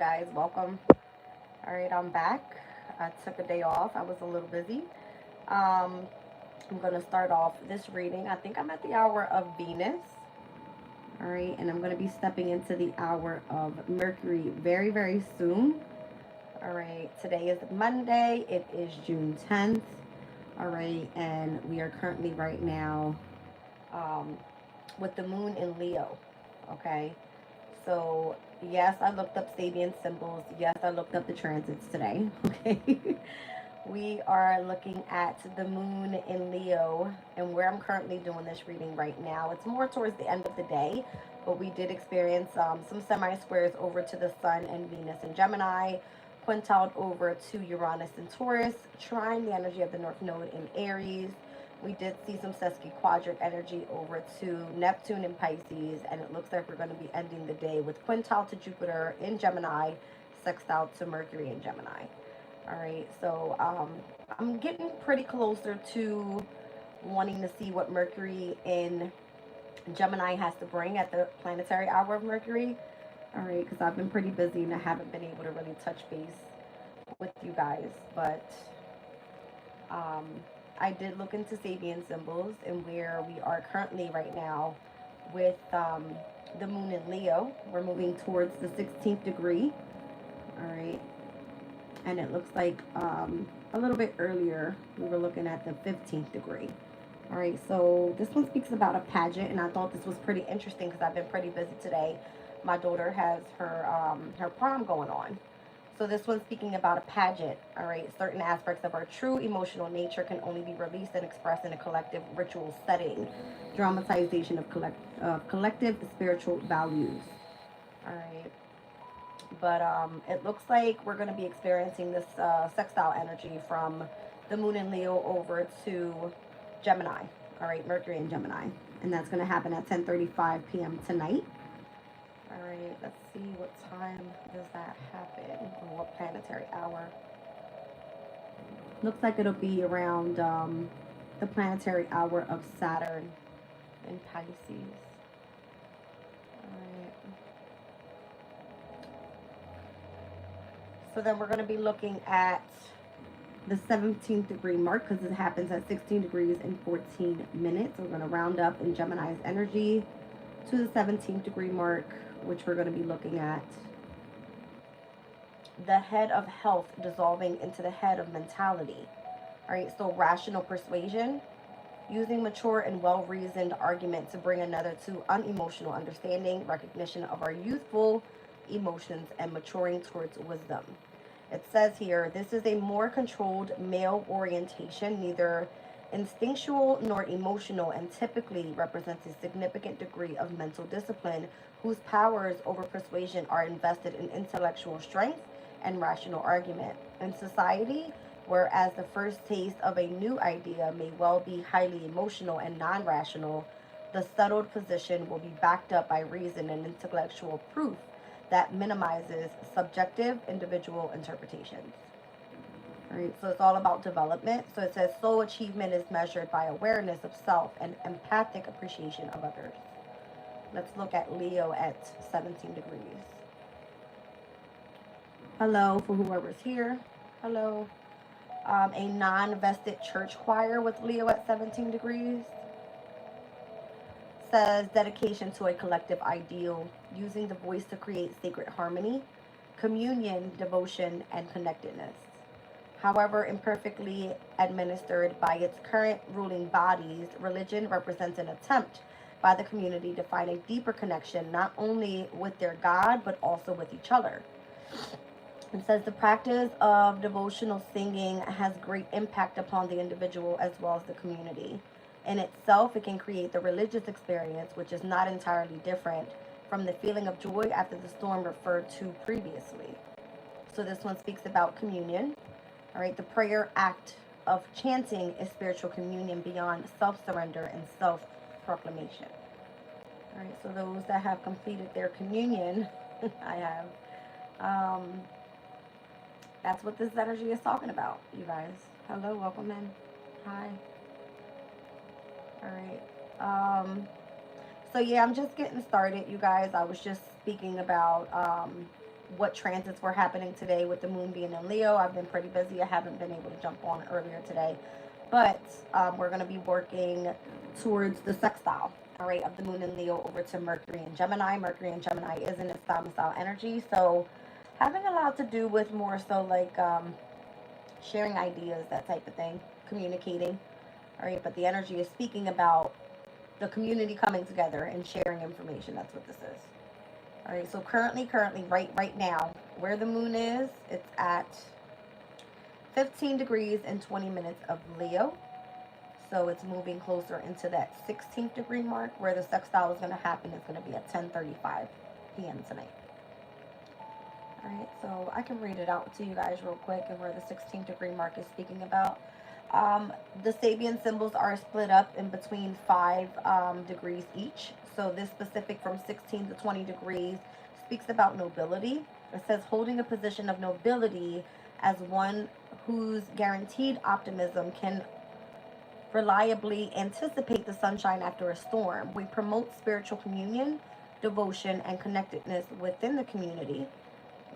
Guys, welcome. All right, I'm back. I took a day off. I was a little busy. Um, I'm going to start off this reading. I think I'm at the hour of Venus. All right, and I'm going to be stepping into the hour of Mercury very, very soon. All right, today is Monday. It is June 10th. All right, and we are currently right now um, with the moon in Leo. Okay, so yes, I looked up Sabian symbols. Yes, I looked up the transits today. Okay. We are looking at the moon in Leo, and where I'm currently doing this reading right now, it's more towards the end of the day, but we did experience some semi squares over to the Sun and Venus in Gemini, quintile over to Uranus and Taurus, trying the energy of the North Node in Aries. We did see some sesquiquadrate energy over to Neptune in Pisces, and it looks like we're going to be ending the day with quintile to Jupiter in Gemini, sextile to Mercury in Gemini. All right, so I'm getting pretty closer to wanting to see what Mercury in Gemini has to bring at the planetary hour of Mercury. All right, because I've been pretty busy and I haven't been able to really touch base with you guys. But um, I did look into Sabian symbols and where we are currently right now with the moon in Leo. We're moving towards the 16th degree. All right, and it looks like a little bit earlier we were looking at the 15th degree. All right, so this one speaks about a pageant, and I thought this was pretty interesting because I've been pretty busy today. My daughter has her prom going on. So this one's speaking about a pageant. All right, certain aspects of our true emotional nature can only be released and expressed in a collective ritual setting. Dramatization of collective spiritual values. All right, but it looks like we're going to be experiencing this sextile energy from the moon in Leo over to Gemini. All right, Mercury in Gemini, and that's going to happen at 10:35 p.m. tonight. All right, let's see what time does that happen, or what planetary hour. Looks like it'll be around the planetary hour of Saturn in Pisces. All right. So then we're going to be looking at the 17th degree mark because it happens at 16 degrees and 14 minutes. We're going to round up in Gemini's energy to the 17th degree mark, which we're going to be looking at the head of health dissolving into the head of mentality. All right, so rational persuasion, using mature and well-reasoned argument to bring another to unemotional understanding, recognition of our youthful emotions, and maturing towards wisdom. It says here, this is a more controlled male orientation, neither instinctual nor emotional, and typically represents a significant degree of mental discipline whose powers over persuasion are invested in intellectual strength and rational argument. In society, whereas the first taste of a new idea may well be highly emotional and non-rational, the settled position will be backed up by reason and intellectual proof that minimizes subjective individual interpretations. All right, so it's all about development. So it says soul achievement is measured by awareness of self and empathic appreciation of others. Let's look at Leo at 17 degrees. Hello for whoever's here. Hello. A non-vested church choir with Leo at 17 degrees. Says dedication to a collective ideal, using the voice to create sacred harmony, communion, devotion, and connectedness. However imperfectly administered by its current ruling bodies, religion represents an attempt by the community to find a deeper connection not only with their God but also with each other. It says the practice of devotional singing has great impact upon the individual as well as the community. In itself, it can create the religious experience, which is not entirely different from the feeling of joy after the storm referred to previously. So this one speaks about communion. All right, the prayer act of chanting is spiritual communion beyond self-surrender and self-proclamation. All right, so those that have completed their communion, I have, um, that's what this energy is talking about, you guys. Hello, welcome in. Hi. All right. So yeah, I'm just getting started, you guys. I was just speaking about what transits were happening today with the moon being in Leo. I've been pretty busy. I haven't been able to jump on earlier today. But we're going to be working towards the sextile, all right, of the moon in Leo over to Mercury and Gemini. Mercury and Gemini is in its domicile energy. So having a lot to do with more so like sharing ideas, that type of thing, communicating, all right. But the energy is speaking about the community coming together and sharing information. That's what this is. All right, so currently, right now, where the moon is, it's at 15 degrees and 20 minutes of Leo. So it's moving closer into that 16th degree mark, where the sextile is going to happen. It's going to be at 10:35 p.m. tonight. All right, so I can read it out to you guys real quick, and where the 16th degree mark is speaking about. The Sabian symbols are split up in between 5 degrees each. So this specific from 16 to 20 degrees speaks about nobility. It says holding a position of nobility as one whose guaranteed optimism can reliably anticipate the sunshine after a storm. We promote spiritual communion, devotion, and connectedness within the community.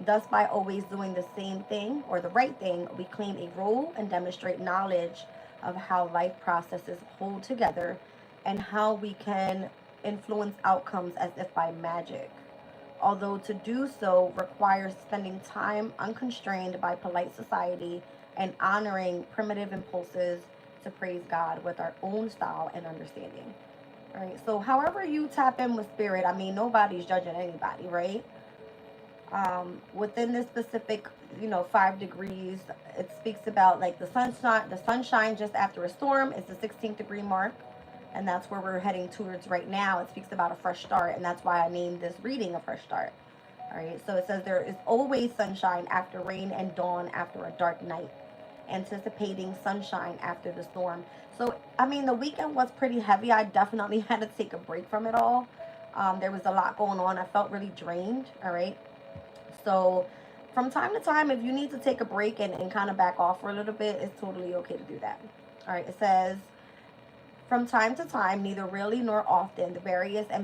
Thus, by always doing the same thing or the right thing, we claim a role and demonstrate knowledge of how life processes hold together and how we can influence outcomes as if by magic. Although to do so requires spending time unconstrained by polite society and honoring primitive impulses to praise God with our own style and understanding. All right, so however you tap in with spirit, I mean, nobody's judging anybody, right? Within this specific, 5 degrees, it speaks about like the sunshine just after a storm is the 16th degree mark, and that's where we're heading towards right now. It speaks about a fresh start, and that's why I named this reading a fresh start. All right, so it says there is always sunshine after rain and dawn after a dark night, anticipating sunshine after the storm. So I mean, the weekend was pretty heavy. I definitely had to take a break from it all. There was a lot going on. I felt really drained. All right, so from time to time, if you need to take a break and kind of back off for a little bit, it's totally okay to do that. All right, it says, from time to time, neither really nor often, the various I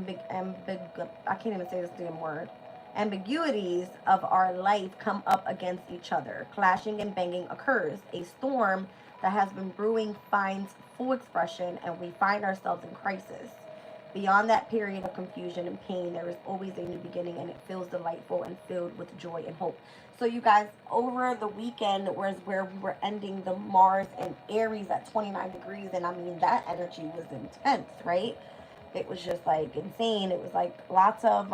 can't even say this damn word, ambiguities of our life come up against each other. Clashing and banging occurs. A storm that has been brewing finds full expression, and we find ourselves in crisis. Beyond that period of confusion and pain, there is always a new beginning, and it feels delightful and filled with joy and hope. So you guys, over the weekend was where we were ending the Mars and Aries at 29 degrees, and I mean, that energy was intense, right? It was just like insane. It was like lots of,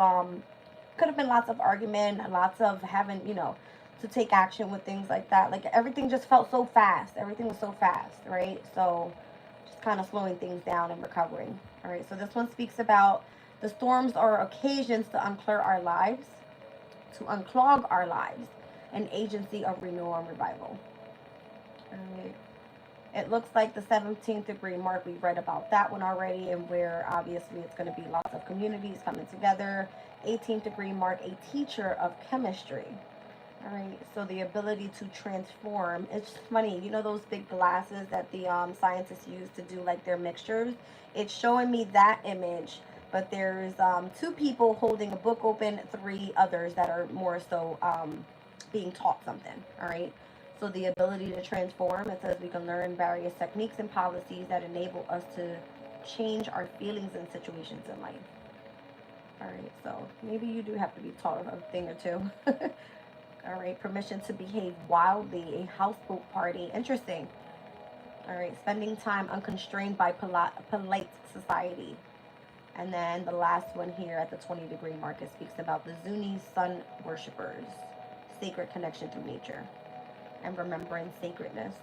could have been lots of argument, lots of having, to take action with things like that. Like everything just felt so fast. Everything was so fast, right? So kind of slowing things down and recovering. All right, so this one speaks about the storms are occasions to unclog our lives, an agency of renewal and revival. All right. It looks like the 17th degree mark, we read about that one already, and where obviously it's going to be lots of communities coming together. 18th degree mark, a teacher of chemistry. All right, so the ability to transform. It's funny, those big glasses that the scientists use to do like their mixtures. It's showing me that image, but there's 2 people holding a book open, 3 others that are more so being taught something. All right, so the ability to transform. It says we can learn various techniques and policies that enable us to change our feelings and situations in life. All right, so maybe you do have to be taught a thing or two. All right, permission to behave wildly, a houseboat party. Interesting. All right, spending time unconstrained by polite society. And then the last one here at the 20 degree mark, it speaks about the Zuni sun worshippers, sacred connection through nature, and remembering sacredness.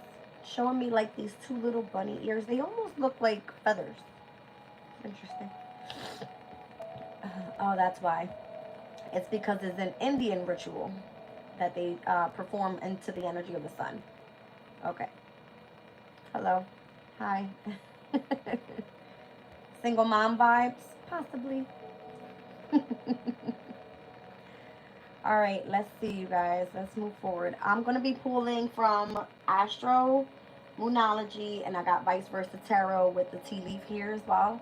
Showing me like these 2 little bunny ears. They almost look like feathers. Interesting. Oh, that's why. It's because it's an Indian ritual that they perform into the energy of the sun. Okay. Hello. Hi. Single mom vibes? Possibly. All right, let's see, you guys. Let's move forward. I'm going to be pulling from Astro, Moonology, and I got Vice Versa Tarot with the tea leaf here as well.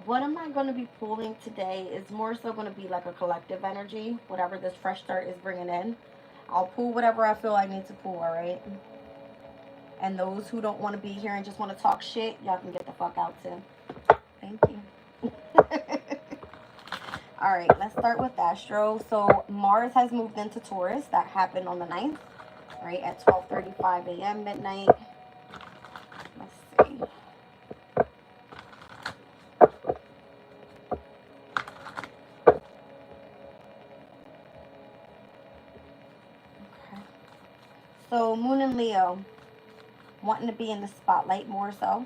What am I going to be pulling today is more so going to be like a collective energy, whatever this fresh start is bringing in. I'll pull whatever I feel I need to pull, all right? And those who don't want to be here and just want to talk shit, y'all can get the fuck out too. Thank you. All right, let's start with Astro. So Mars has moved into Taurus. That happened on the 9th, right, at 12:35 a.m. midnight. Let's see. Okay. So Moon and Leo, wanting to be in the spotlight more so.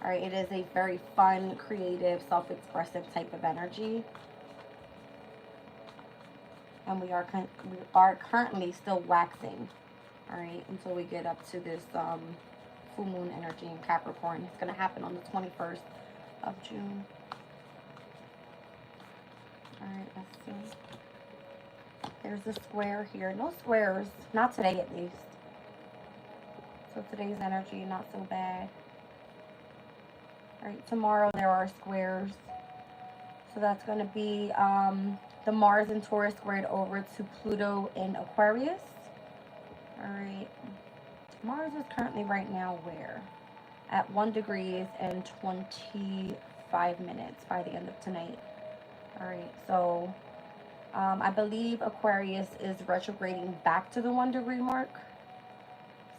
All right, it is a very fun, creative, self-expressive type of energy. And we are currently still waxing, all right, until we get up to this full moon energy in Capricorn. It's going to happen on the 21st of June. All right, let's see. There's a square here. No squares, not today at least. So today's energy, not so bad. All right, tomorrow there are squares. So that's going to be the Mars in Taurus squared over to Pluto in Aquarius. All right. Mars is currently right now where? At 1 degree and 25 minutes by the end of tonight. All right. So I believe Aquarius is retrograding back to the 1 degree mark.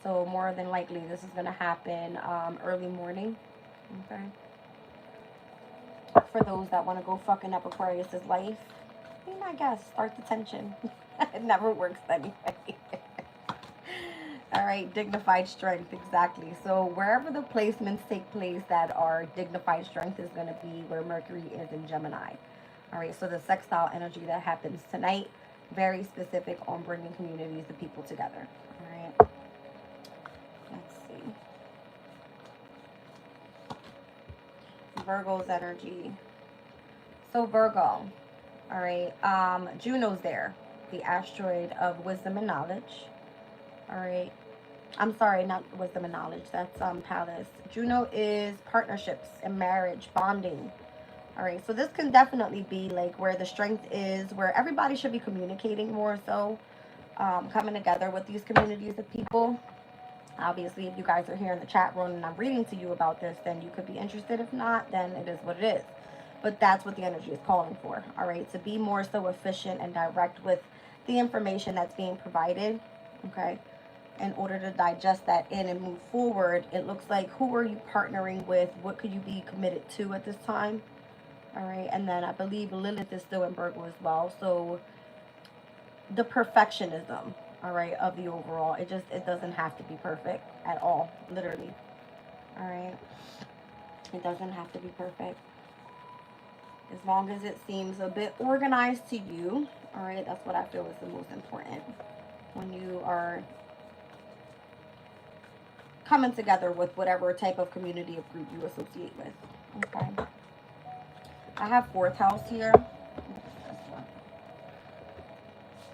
So more than likely this is going to happen early morning. Okay. For those that want to go fucking up Aquarius's life, be my guest. Start the tension. It never works anyway. All right, dignified strength, exactly. So wherever the placements take place that are dignified strength is going to be where Mercury is in Gemini. All right, so the sextile energy that happens tonight, very specific on bringing communities of people together. All right, let's see. Virgo's energy. So Virgo, all right, Juno's there, the asteroid of wisdom and knowledge. All right, I'm sorry, not wisdom and knowledge, that's Pallas. Juno is partnerships and marriage, bonding. All right, so this can definitely be like where the strength is, where everybody should be communicating more so, coming together with these communities of people. Obviously, if you guys are here in the chat room and I'm reading to you about this, then you could be interested. If not, then it is what it is. But that's what the energy is calling for, all right? To be more so efficient and direct with the information that's being provided, okay? In order to digest that in and move forward, it looks like who are you partnering with? What could you be committed to at this time? All right, and then I believe Lilith is still in Virgo as well. So the perfectionism, all right, of the overall, it doesn't have to be perfect at all, literally. All right, it doesn't have to be perfect. As long as it seems a bit organized to you, all right, that's what I feel is the most important when you are coming together with whatever type of community or group you associate with. Okay, I have 4th house here,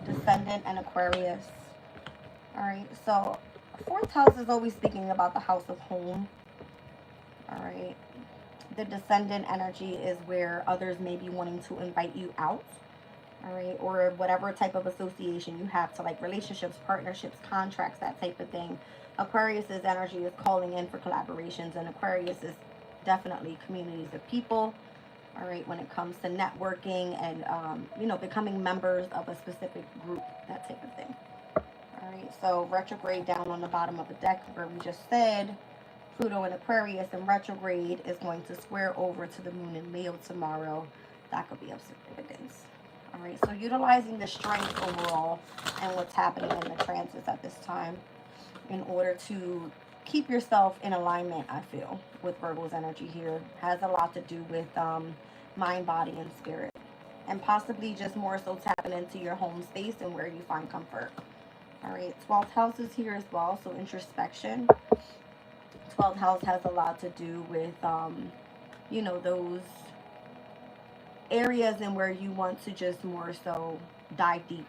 Descendant and Aquarius. All right, so 4th house is always speaking about the house of home. All right, the Descendant energy is where others may be wanting to invite you out. All right, or whatever type of association you have to, like relationships, partnerships, contracts, that type of thing. Aquarius's energy is calling in for collaborations, and Aquarius is definitely communities of people. All right, when it comes to networking and you know, becoming members of a specific group, that type of thing. All right, so retrograde down on the bottom of the deck where we just said Pluto in Aquarius in retrograde is going to square over to the moon in Leo tomorrow. That could be of significance. All right, so utilizing the strength overall and what's happening in the transits at this time in order to keep yourself in alignment, I feel, with Virgo's energy here. Has a lot to do with mind, body, and spirit. And possibly just more so tapping into your home space and where you find comfort. All right, 12th house is here as well, so introspection. 12th house has a lot to do with, you know, those areas and where you want to just more so dive deep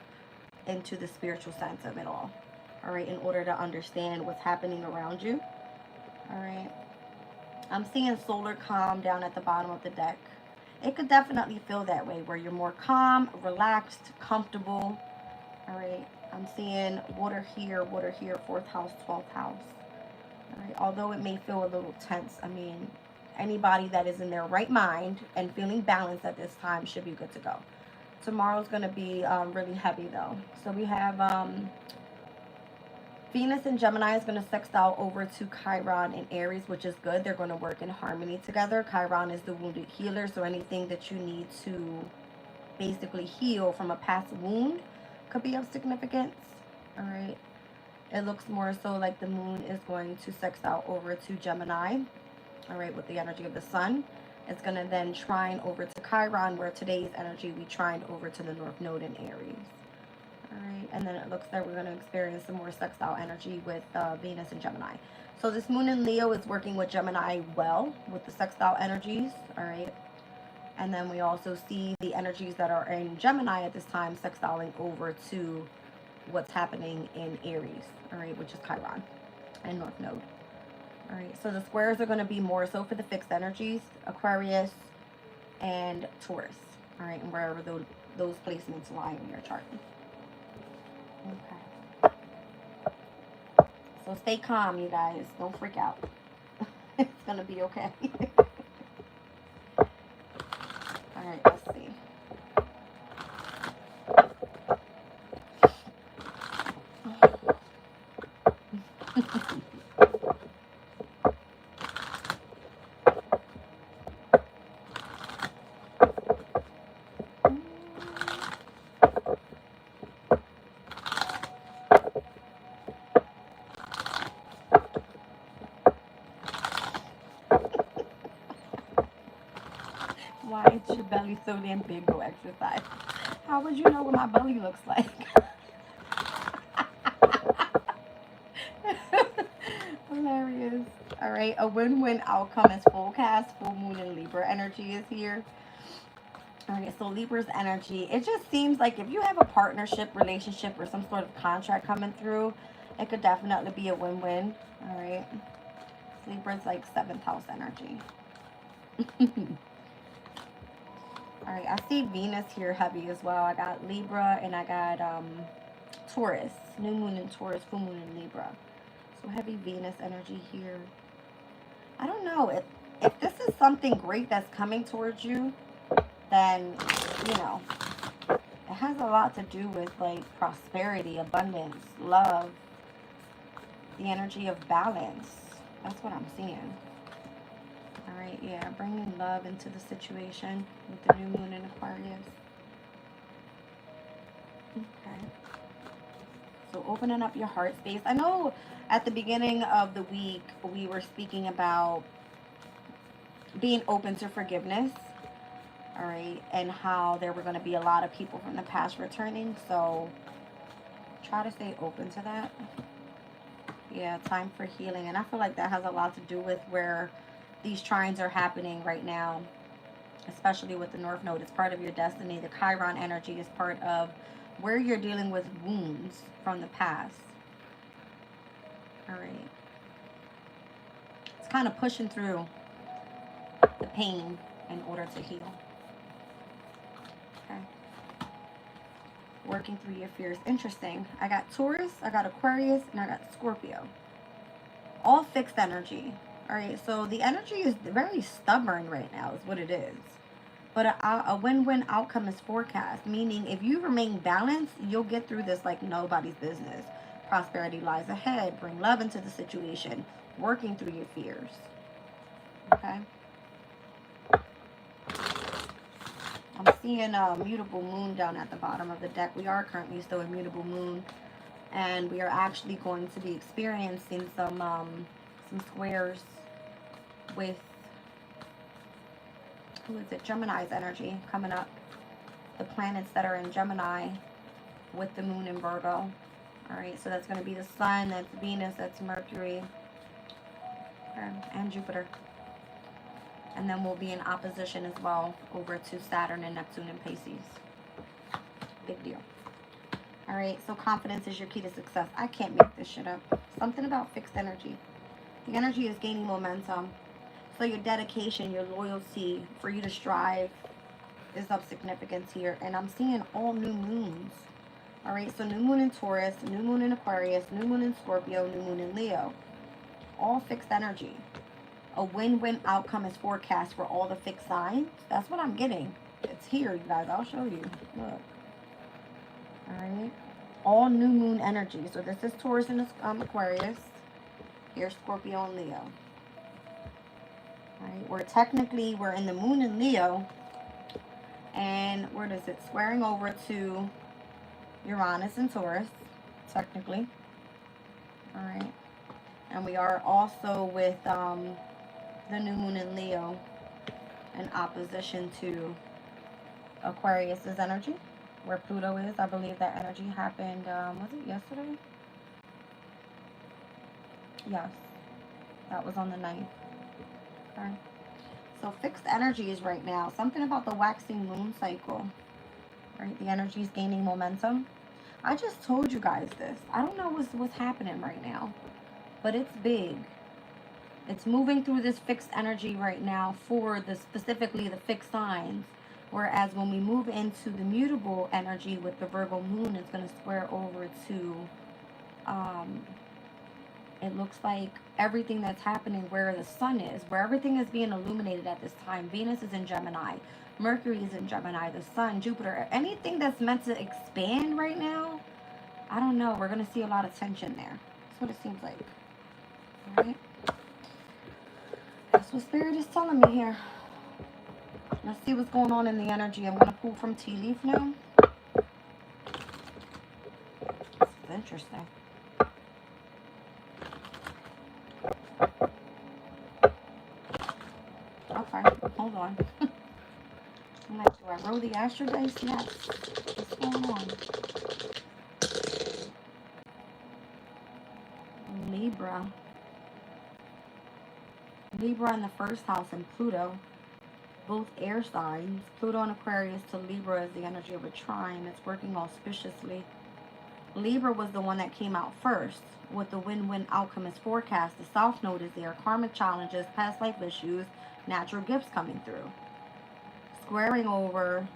into the spiritual sense of it all. All right, in order to understand what's happening around you. All right, I'm seeing solar calm down at the bottom of the deck. It could definitely feel that way, where you're more calm, relaxed, comfortable. All right. I'm seeing water here, 4th house, 12th house. All right. Although it may feel a little tense, I mean, anybody that is in their right mind and feeling balanced at this time should be good to go. Tomorrow's going to be really heavy, though. So we have Venus and Gemini is going to sextile over to Chiron and Aries, which is good. They're going to work in harmony together. Chiron is the wounded healer, so anything that you need to basically heal from a past wound could be of significance. All right. It looks more so like the moon is going to sextile over to Gemini. All right, with the energy of the sun. It's going to then trine over to Chiron, where today's energy we trined over to the North Node in Aries. All right, and then it looks like we're going to experience some more sextile energy with Venus and Gemini. So this moon in Leo is working with Gemini well with the sextile energies. All right. And then we also see the energies that are in Gemini at this time sextiling over to what's happening in Aries, all right, which is Chiron and North Node. All right, so the squares are going to be more so for the fixed energies, Aquarius and Taurus, all right, and wherever those placements lie in your chart. Okay. So stay calm, you guys. Don't freak out. It's going to be okay. All right, let's see. Why is your belly so damn big? Go exercise. How would you know what my belly looks like? Hilarious. All right, a win-win outcome is full cast. Full moon and Libra energy is here. All right, so Libra's energy, it just seems like if you have a partnership, relationship, or some sort of contract coming through, it could definitely be a win-win. All right, Libra's like 7th house energy. All right, I see Venus here heavy as well. I got Libra and I got Taurus, new moon in Taurus, full moon in Libra. So heavy Venus energy here. I don't know if this is something great that's coming towards you, then, you know, it has a lot to do with like prosperity, abundance, love, the energy of balance. That's what I'm seeing. All right, yeah, bringing love into the situation with the new moon in Aquarius. Okay. So opening up your heart space. I know at the beginning of the week, we were speaking about being open to forgiveness. All right, and how there were going to be a lot of people from the past returning, so try to stay open to that. Yeah, time for healing, and I feel like that has a lot to do with where these trines are happening right now, especially with the North Node. It's part of your destiny. The Chiron energy is part of where you're dealing with wounds from the past. All right, it's kind of pushing through the pain in order to heal. Working through your fears. Interesting. I got Taurus, I got Aquarius, and I got Scorpio. All fixed energy. All right, so the energy is very stubborn right now is what it is. But a win-win outcome is forecast, meaning if you remain balanced, you'll get through this like nobody's business. Prosperity lies ahead. Bring love into the situation. Working through your fears. Okay? I'm seeing a mutable moon down at the bottom of the deck. We are currently still in mutable moon, and we are actually going to be experiencing some squares with, who is it? Gemini's energy coming up. The planets that are in Gemini with the moon in Virgo. All right, so that's going to be the sun, that's Venus, that's Mercury, and Jupiter. And then we'll be in opposition as well over to Saturn and Neptune and Pisces. Big deal. All right, so confidence is your key to success. I can't make this shit up. Something about fixed energy. The energy is gaining momentum. So your dedication, your loyalty, for you to strive is of significance here. And I'm seeing all new moons. All right, so new moon in Taurus, new moon in Aquarius, new moon in Scorpio, new moon in Leo. All fixed energy. A win-win outcome is forecast for all the fixed signs. That's what I'm getting. It's here, you guys. I'll show you. Look. All right. All new moon energy. So this is Taurus and Aquarius. Here's Scorpio and Leo. All right. We're in the moon in Leo. And where does it? Squaring over to Uranus and Taurus, technically. All right. And we are also with the new moon in Leo in opposition to Aquarius's energy, where Pluto is. I believe that energy happened, was it yesterday? Yes. That was on the 9th. Okay. So fixed energies right now. Something about the waxing moon cycle. Right? The energy is gaining momentum. I just told you guys this. I don't know what's happening right now, but it's big. It's moving through this fixed energy right now for specifically the fixed signs. Whereas when we move into the mutable energy with the Virgo moon, it's going to square over to, it looks like everything that's happening where the sun is, where everything is being illuminated at this time. Venus is in Gemini. Mercury is in Gemini. The sun, Jupiter, anything that's meant to expand right now, I don't know. We're going to see a lot of tension there. That's what it seems like. All right. That's what Spirit is telling me here. Let's see what's going on in the energy. I'm going to pull from Tea Leaf now. This is interesting. Okay, hold on. I'm like, do I roll the Astro Dice? Yes. What's going on? Libra. Libra in the first house and Pluto. Both air signs. Pluto and Aquarius to Libra is the energy of a trine. It's working auspiciously. Libra was the one that came out first with the win-win outcome as forecast. The South Node is there. Karmic challenges, past life issues, natural gifts coming through. Squaring over,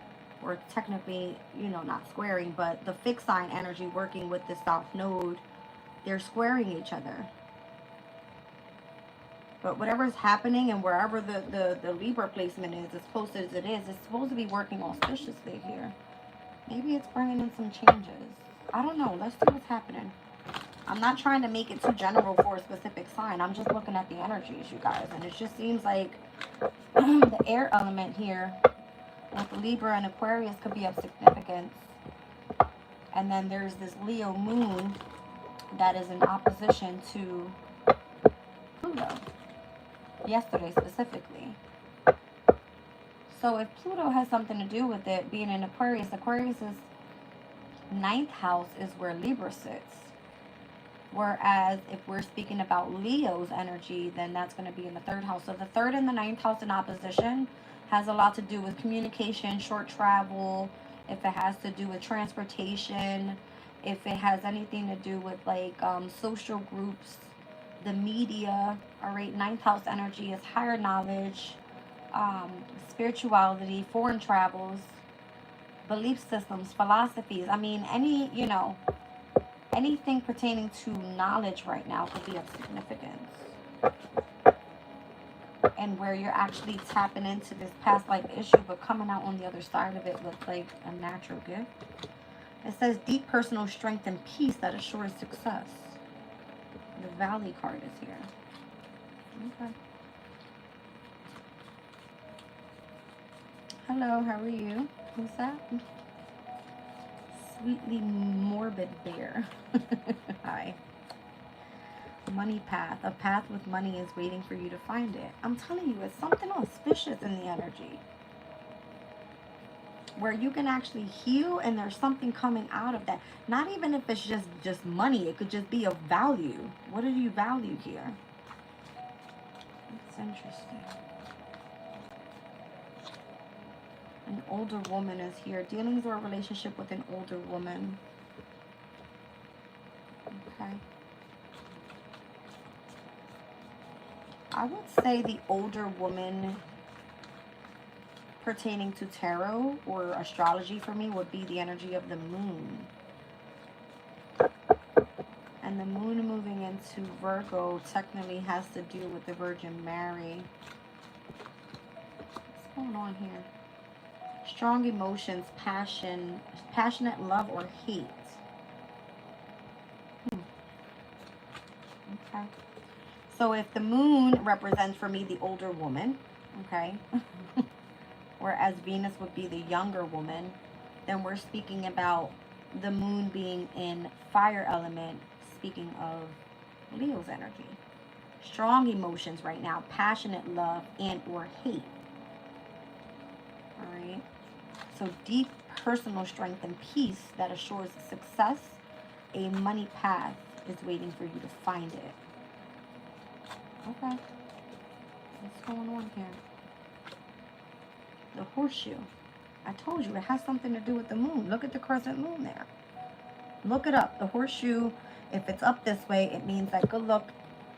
or technically, not squaring, but the fixed sign energy working with the South Node, they're squaring each other. But whatever's happening and wherever the Libra placement is, as close as it is, it's supposed to be working auspiciously here. Maybe it's bringing in some changes. I don't know. Let's see what's happening. I'm not trying to make it too general for a specific sign. I'm just looking at the energies, you guys. And it just seems like the air element here with Libra and Aquarius could be of significance. And then there's this Leo moon that is in opposition to Pluto. Yesterday specifically. So if Pluto has something to do with it being in Aquarius, Aquarius's 9th house is where Libra sits. Whereas if we're speaking about Leo's energy, then that's going to be in the 3rd house. So the 3rd and the 9th house in opposition has a lot to do with communication, short travel, if it has to do with transportation, if it has anything to do with like social groups, the media. All right, 9th house energy is higher knowledge, spirituality, foreign travels, belief systems, philosophies. I mean, anything pertaining to knowledge right now could be of significance. And where you're actually tapping into this past life issue, but coming out on the other side of it with like a natural gift. It says deep personal strength and peace that assures success. The Valley card is here. Okay. Hello, how are you? Who's that? Sweetly Morbid Bear. Hi. Money path. A path with money is waiting for you to find it. I'm telling you, it's something auspicious in the energy. Where you can actually heal and there's something coming out of that. Not even if it's just money. It could just be of value. What do you value here? That's interesting. An older woman is here. Dealings or a relationship with an older woman. Okay. I would say the older woman pertaining to tarot or astrology for me would be the energy of the moon. And the moon moving into Virgo technically has to do with the Virgin Mary. What's going on here? Strong emotions, passion, passionate love or hate. Okay. So if the moon represents for me the older woman, okay, whereas Venus would be the younger woman, then we're speaking about the moon being in fire element, speaking of Leo's energy. Strong emotions right now, passionate love and or hate. All right. So deep personal strength and peace that assures success. A money path is waiting for you to find it. Okay. What's going on here? The horseshoe. I told you it has something to do with the moon. Look at the crescent moon there. Look it up. The horseshoe, if it's up this way, it means that good luck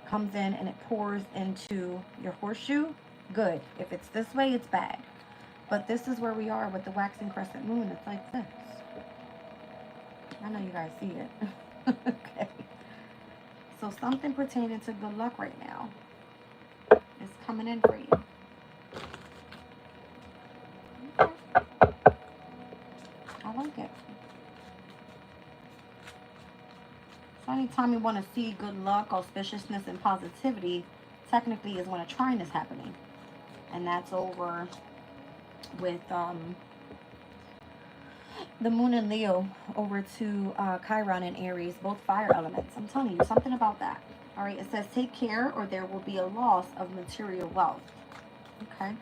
comes in and it pours into your horseshoe. Good. If it's this way, it's bad. But this is where we are with the waxing crescent moon. It's like this. I know you guys see it. Okay. So something pertaining to good luck right now is coming in for you. Okay. I like it. So anytime you want to see good luck, auspiciousness, and positivity, technically is when a trine is happening. And that's over with the moon and Leo over to Chiron and Aries, both fire elements. I'm telling you something about that. All right, it says take care or there will be a loss of material wealth. Okay.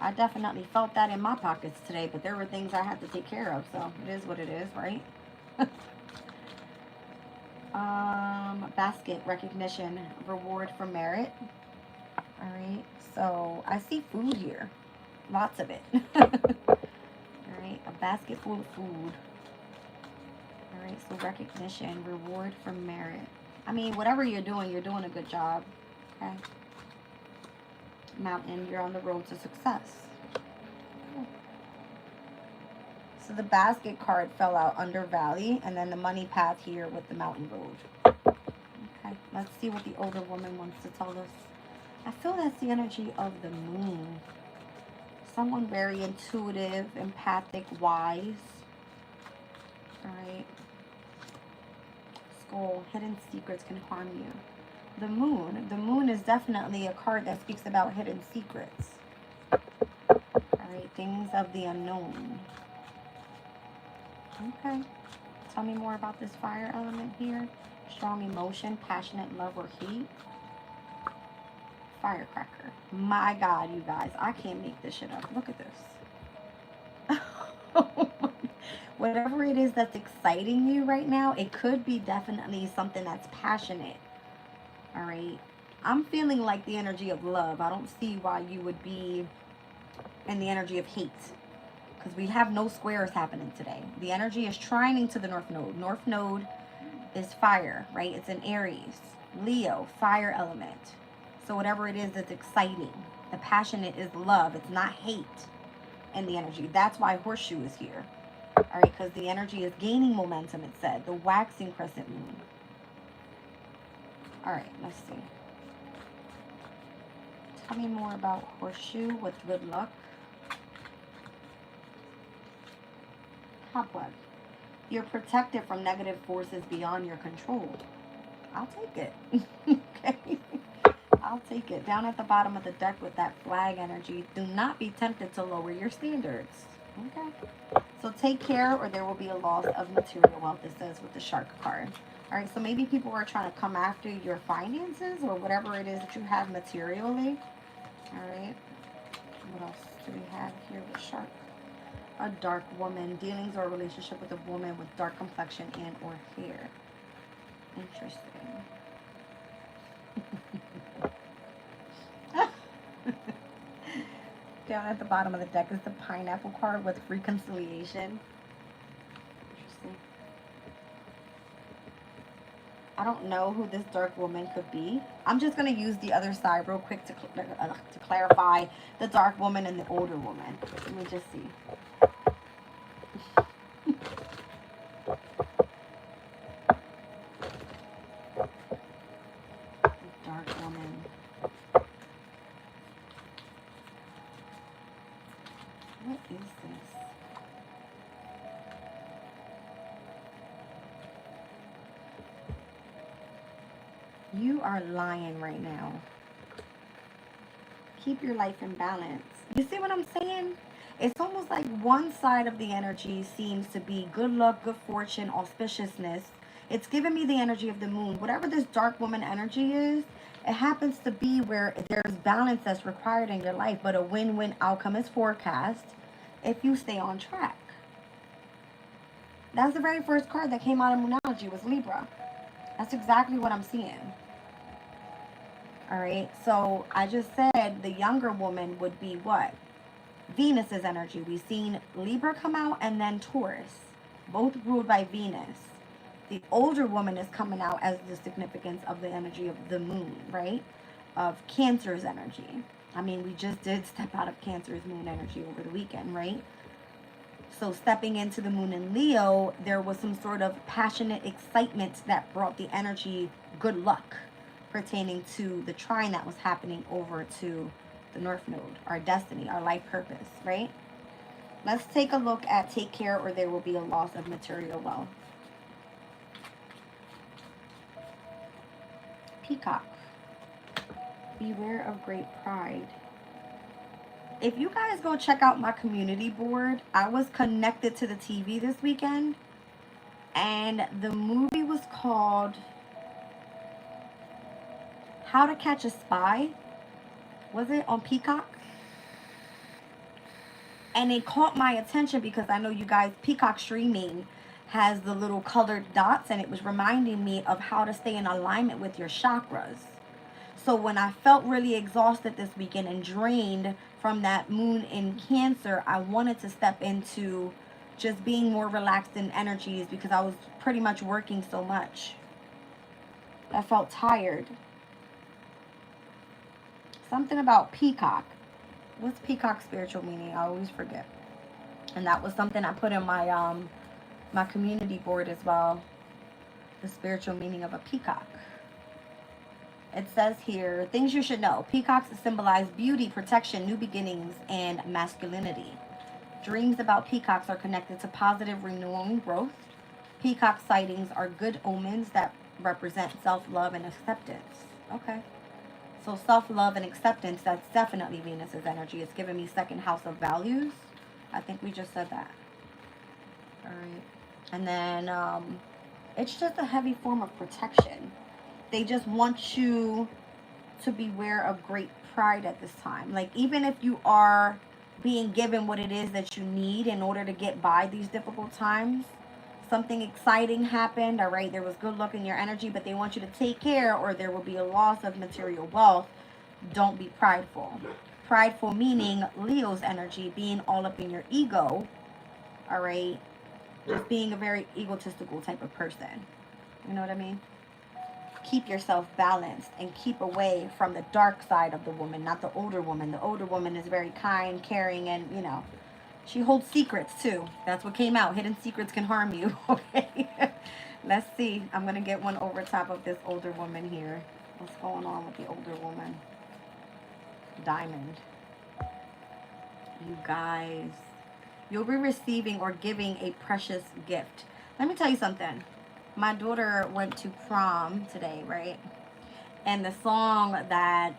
I definitely felt that in my pockets today, but there were things I had to take care of, so it is what it is, right? Basket, recognition, reward for merit. All right, so I see food here. Lots of it. Alright, a basket full of food. Alright, so recognition, reward for merit. I mean, whatever you're doing a good job. Okay. Mountain, you're on the road to success. Okay. So the basket card fell out under Valley, and then the money path here with the mountain road. Okay, let's see what the older woman wants to tell us. I feel that's the energy of the moon. Someone very intuitive, empathic, wise. Alright. Skull, hidden secrets can harm you. The moon is definitely a card that speaks about hidden secrets. Alright, things of the unknown. Okay. Tell me more about this fire element here. Strong emotion, passionate love or hate. Firecracker. My God, you guys. I can't make this shit up. Look at this. Whatever it is that's exciting you right now, it could be definitely something that's passionate. All right. I'm feeling like the energy of love. I don't see why you would be in the energy of hate. Because we have no squares happening today. The energy is trining to the North Node. North Node is fire, right? It's in Aries. Leo, fire element. So whatever it is that's exciting, the passionate is love. It's not hate in the energy. That's why horseshoe is here. All right, because the energy is gaining momentum, it said. The waxing crescent moon. All right, let's see. Tell me more about horseshoe with good luck. Cobweb. You're protected from negative forces beyond your control. I'll take it. Okay. I'll take it. Down at the bottom of the deck with that flag energy, do not be tempted to lower your standards. Okay. So take care or there will be a loss of material wealth, it says with the shark card. All right, so maybe people are trying to come after your finances or whatever it is that you have materially. All right. What else do we have here with shark? A dark woman. Dealings or a relationship with a woman with dark complexion and or hair. Interesting. Down at the bottom of the deck is the pineapple card with reconciliation. Interesting. I don't know who this dark woman could be. I'm just going to use the other side real quick to clarify the dark woman and the older woman. Let me just see. Dark woman. What is this? You are lying right now. Keep your life in balance. You see what I'm saying? It's almost like one side of the energy seems to be good luck, good fortune, auspiciousness. It's giving me the energy of the moon. Whatever this dark woman energy is, it happens to be where there's balance that's required in your life, but a win-win outcome is forecast if you stay on track. That's the very first card that came out of Moonology was Libra. That's exactly what I'm seeing. All right, so I just said the younger woman would be what? Venus's energy. We've seen Libra come out and then Taurus, both ruled by Venus. The older woman is coming out as the significance of the energy of the moon, right? Of Cancer's energy. I mean, we just did step out of Cancer's moon energy over the weekend, right? So stepping into the moon in Leo, there was some sort of passionate excitement that brought the energy good luck pertaining to the trine that was happening over to the North Node, our destiny, our life purpose, right? Let's take a look at take care or there will be a loss of material wealth. Peacock. Beware of great pride. If you guys go check out my community board, I was connected to the TV this weekend, and the movie was called How to Catch a Spy. Was it on Peacock? And it caught my attention because I know you guys, Peacock streaming has the little colored dots, and it was reminding me of how to stay in alignment with your chakras. So when I felt really exhausted this weekend and drained from that moon in Cancer, I wanted to step into just being more relaxed in energies because I was pretty much working so much. I felt tired. Something about peacock. What's peacock spiritual meaning? I always forget. And that was something I put in my my community board as well. The spiritual meaning of a peacock. It says here, things you should know. Peacocks symbolize beauty, protection, new beginnings, and masculinity. Dreams about peacocks are connected to positive, renewing growth. Peacock sightings are good omens that represent self-love and acceptance. Okay. So self-love and acceptance, that's definitely Venus's energy. It's giving me second house of values. I think we just said that. All right. And then it's just a heavy form of protection. They just want you to beware of great pride at this time. Like, even if you are being given what it is that you need in order to get by these difficult times, something exciting happened, all right, there was good luck in your energy, but they want you to take care or there will be a loss of material wealth. Don't be prideful. Prideful meaning Leo's energy, being all up in your ego, all right, just being a very egotistical type of person. You know what I mean? Keep yourself balanced and keep away from the dark side of the woman, not the older woman. The older woman is very kind, caring, and, you know, she holds secrets too. That's what came out. Hidden secrets can harm you. Okay. Let's see. I'm going to get one over top of this older woman here. What's going on with the older woman? Diamond. You guys, you'll be receiving or giving a precious gift. Let me tell you something. My daughter went to prom today, right? And the song that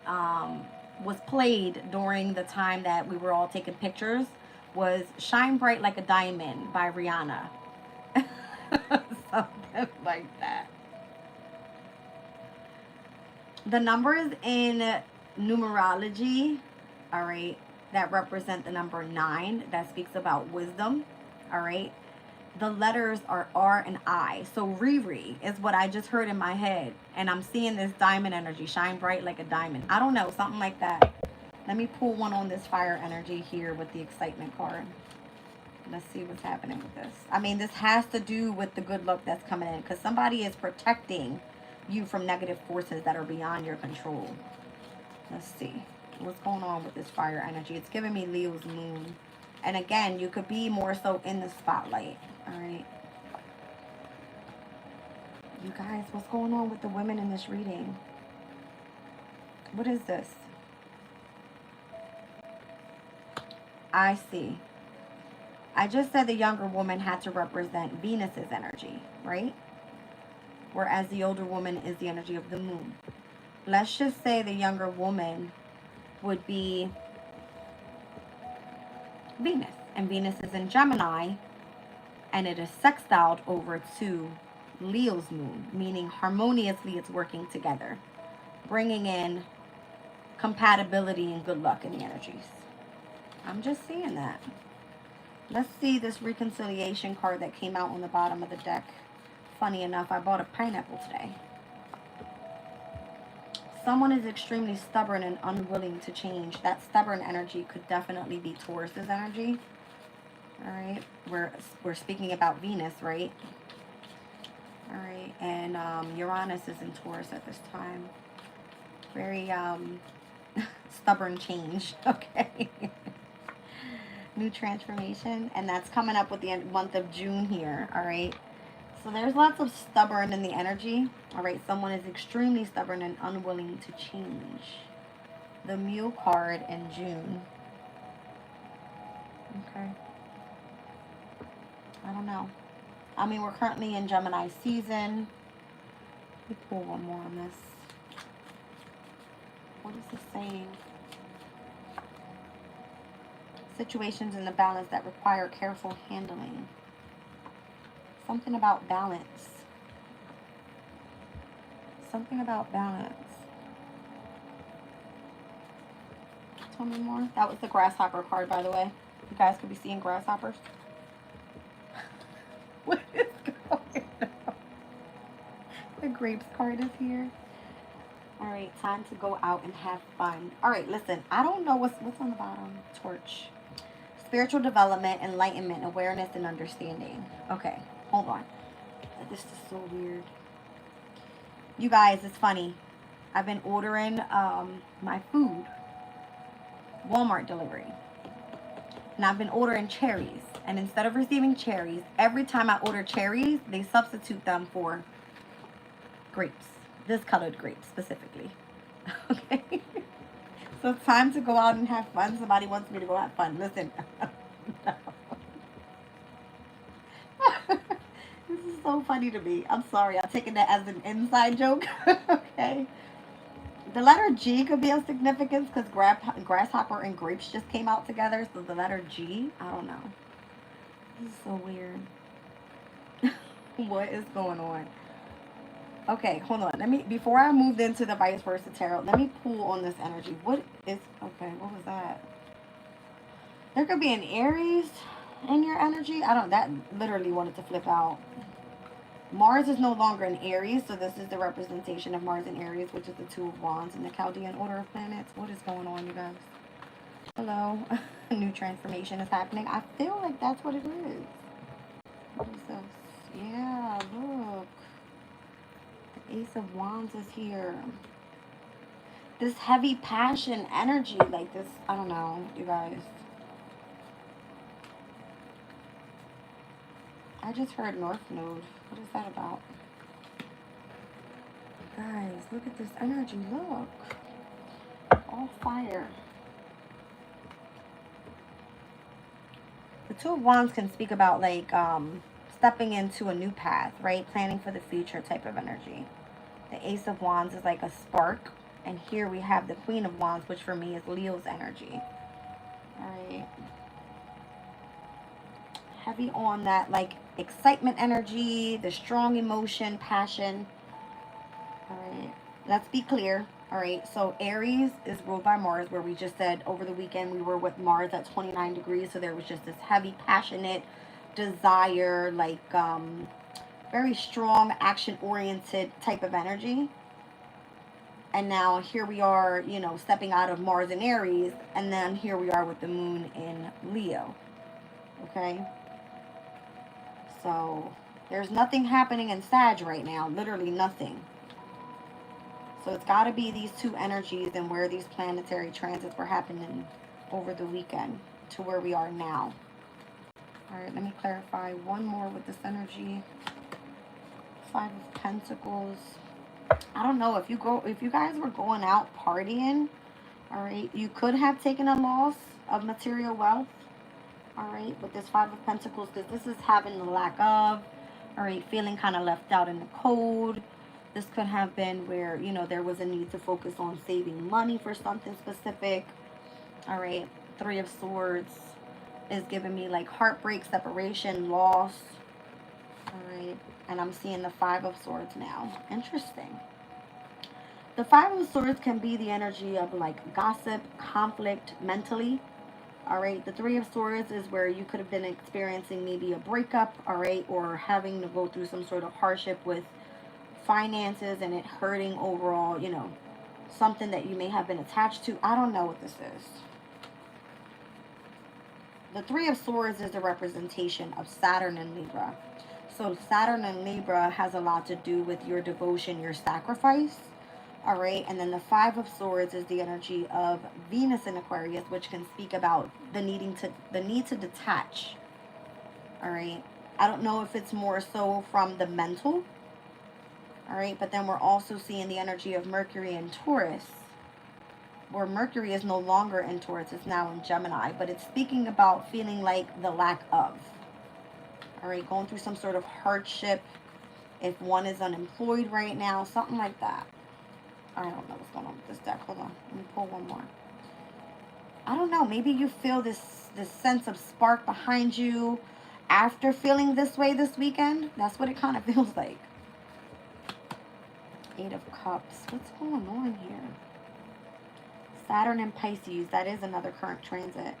was played during the time that we were all taking pictures was Shine Bright Like a Diamond by Rihanna. Something like that. The numbers in numerology, all right, that represent the number 9. That speaks about wisdom, all right? The letters are R and I. So Riri is what I just heard in my head. And I'm seeing this diamond energy. Shine bright like a diamond. I don't know. Something like that. Let me pull one on this fire energy here with the excitement card. Let's see what's happening with this. I mean, this has to do with the good luck that's coming in. Because somebody is protecting you from negative forces that are beyond your control. Let's see. What's going on with this fire energy? It's giving me Leo's moon. And again, you could be more so in the spotlight. All right. You guys, what's going on with the women in this reading? What is this? I see. I just said the younger woman had to represent Venus's energy, right? Whereas the older woman is the energy of the moon. Let's just say the younger woman would be Venus. And Venus is in Gemini. And it is sextiled over to Leo's moon. Meaning harmoniously it's working together. Bringing in compatibility and good luck in the energies. I'm just seeing that. Let's see this reconciliation card that came out on the bottom of the deck. Funny enough, I bought a pineapple today. Someone is extremely stubborn and unwilling to change. That stubborn energy could definitely be Taurus's energy. All right, we're speaking about Venus, right? All right, and Uranus is in Taurus at this time. Very stubborn change. Okay. New transformation, and that's coming up with the month of June here. All right, so there's lots of stubborn in the energy. All right, someone is extremely stubborn and unwilling to change. The Mule card in June. Okay, I don't know. I mean, we're currently in Gemini season. Let me pull one more on this. What is this saying? Situations in the balance that require careful handling. Something about balance. Something about balance. Tell me more. That was the grasshopper card, by the way. You guys could be seeing grasshoppers. What is going on? The grapes card is here. All right, time to go out and have fun. All right, listen. I don't know what's on the bottom. Torch. Spiritual development, enlightenment, awareness, and understanding. Okay, hold on. This is so weird. You guys, it's funny. I've been ordering my food. Walmart delivery. And I've been ordering cherries. And instead of receiving cherries, every time I order cherries, they substitute them for grapes. This colored grapes specifically. Okay. So it's time to go out and have fun. Somebody wants me to go have fun. Listen. This is so funny to me. I'm sorry. I'm taking that as an inside joke. Okay. The letter G could be of significance because grasshopper and grapes just came out together. So the letter G, I don't know. This is so weird. What is going on? Okay, hold on. Before I moved into the vice versa tarot, let me pull on this energy. What was that? There could be an Aries in your energy. That literally wanted to flip out. Mars is no longer in Aries, so this is the representation of Mars in Aries, which is the Two of Wands in the Chaldean order of planets. What is going on, you guys? Hello. New transformation is happening. I feel like that's what it is. What is this? Yeah, look. Ace of Wands is here. This heavy passion energy, like this, I don't know, you guys. I just heard North Node. What is that about? Guys, look at this energy, look. All fire. The Two of Wands can speak about like stepping into a new path, right? Planning for the future type of energy. The Ace of Wands is like a spark. And here we have the Queen of Wands, which for me is Leo's energy. All right. Heavy on that like excitement energy, the strong emotion, passion. All right. Let's be clear. All right. So Aries is ruled by Mars, where we just said over the weekend we were with Mars at 29 degrees. So there was just this heavy, passionate desire, like very strong, action-oriented type of energy. And now here we are, you know, stepping out of Mars and Aries. And then here we are with the moon in Leo. Okay. So there's nothing happening in Sag right now. Literally nothing. So it's got to be these two energies and where these planetary transits were happening over the weekend to where we are now. All right, let me clarify one more with this energy. Five of Pentacles. I don't know if you guys were going out partying, all right, you could have taken a loss of material wealth, all right, with this Five of Pentacles, because this is having the lack of, all right, feeling kind of left out in the cold. This could have been where, you know, there was a need to focus on saving money for something specific, all right. Three of Swords is giving me like heartbreak, separation, loss, all right. And I'm seeing the Five of Swords now. Interesting. The Five of Swords can be the energy of like gossip, conflict mentally. All right. The Three of Swords is where you could have been experiencing maybe a breakup, all right, or having to go through some sort of hardship with finances and it hurting overall, you know, something that you may have been attached to. I don't know what this is. The Three of Swords is a representation of Saturn and Libra. So Saturn and Libra has a lot to do with your devotion, your sacrifice. All right. And then the Five of Swords is the energy of Venus in Aquarius, which can speak about the need to detach. All right. I don't know if it's more so from the mental. All right. But then we're also seeing the energy of Mercury in Taurus, where Mercury is no longer in Taurus. It's now in Gemini. But it's speaking about feeling like the lack of. All right. Going through some sort of hardship. If one is unemployed right now, something like that. I don't know what's going on with this deck. Hold on. Let me pull one more. I don't know. Maybe you feel this sense of spark behind you after feeling this way this weekend. That's what it kind of feels like. Eight of Cups. What's going on here? Saturn and Pisces. That is another current transit.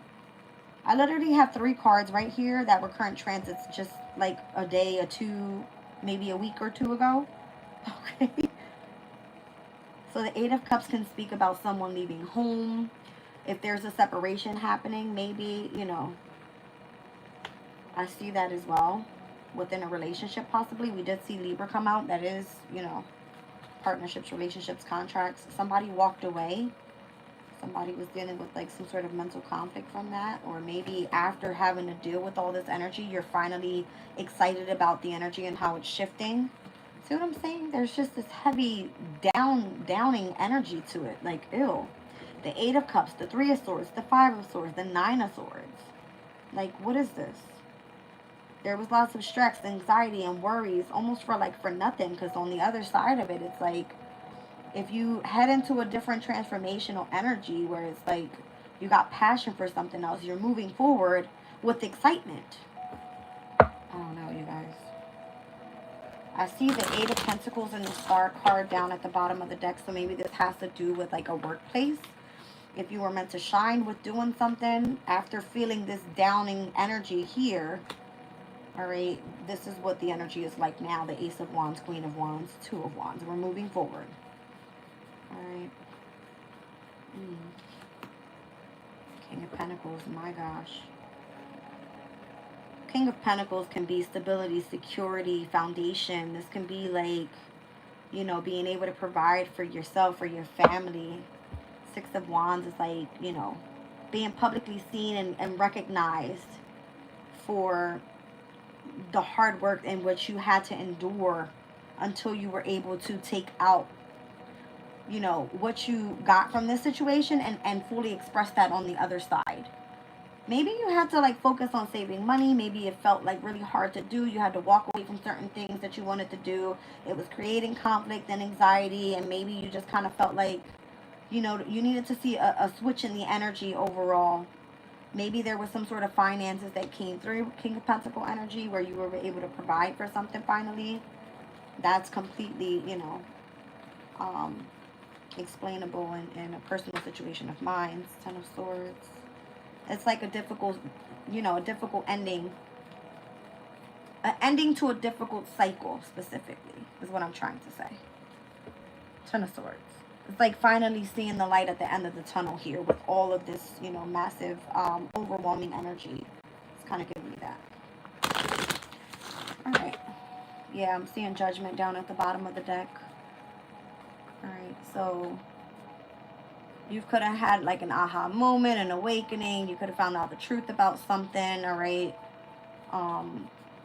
I literally have 3 cards right here that were current transits just like a day or two, maybe a week or two ago. Okay. So the Eight of Cups can speak about someone leaving home. If there's a separation happening, maybe, you know, I see that as well. Within a relationship, possibly. We did see Libra come out. That is, you know, partnerships, relationships, contracts. Somebody walked away. Somebody was dealing with like some sort of mental conflict from that. Or maybe after having to deal with all this energy, you're finally excited about the energy and how it's shifting. See what I'm saying? There's just this heavy downing energy to it. Like, ew. The Eight of Cups, the Three of Swords, the Five of Swords, the Nine of Swords. Like, what is this? There was lots of stress, anxiety, and worries, almost for nothing. Because on the other side of it, it's like, if you head into a different transformational energy where it's like you got passion for something else, you're moving forward with excitement. I don't know, you guys. I see the Eight of Pentacles and the Star card down at the bottom of the deck. So maybe this has to do with like a workplace. If you were meant to shine with doing something, after feeling this downing energy here, all right, this is what the energy is like now. The Ace of Wands, Queen of Wands, Two of Wands. We're moving forward. All right. King of Pentacles, my gosh. King of Pentacles can be stability, security, foundation. This can be like, you know, being able to provide for yourself or your family. Six of Wands is like, you know, being publicly seen and recognized for the hard work in which you had to endure until you were able to take out, you know, what you got from this situation and fully express that on the other side. Maybe you had to like focus on saving money. Maybe it felt like really hard to do. You had to walk away from certain things that you wanted to do. It was creating conflict and anxiety, and maybe you just kind of felt like, you know, you needed to see a switch in the energy overall. Maybe there was some sort of finances that came through King of Pentacle energy where you were able to provide for something finally. That's completely, you know, explainable in a personal situation of mine. Ten of Swords. It's like a difficult, you know, a difficult ending. An ending to a difficult cycle, specifically, is what I'm trying to say. Ten of Swords. It's like finally seeing the light at the end of the tunnel here with all of this, you know, massive, overwhelming energy. It's kind of giving me that. All right. Yeah, I'm seeing Judgment down at the bottom of the deck. All right. So you could have had like an aha moment, an awakening. You could have found out the truth about something, all right?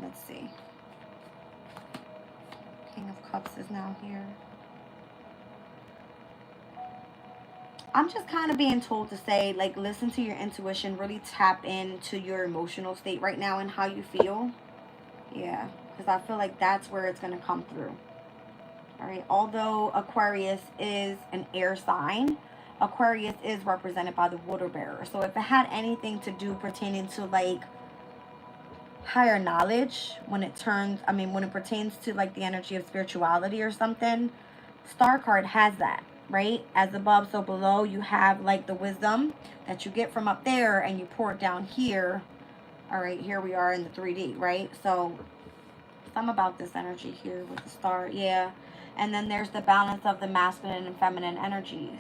Let's see. King of Cups is now here. I'm just kind of being told to say, like, listen to your intuition. Really tap into your emotional state right now and how you feel. Yeah, because I feel like that's where it's going to come through. All right, although Aquarius is an air sign, Aquarius is represented by the water bearer. So if it had anything to do pertaining to like higher knowledge, when it pertains to like the energy of spirituality or something, Star card has that, right? As above, so below. You have like the wisdom that you get from up there and you pour it down here. All right, here we are in the 3D, right? So some about this energy here with the star, yeah. And then there's the balance of the masculine and feminine energies.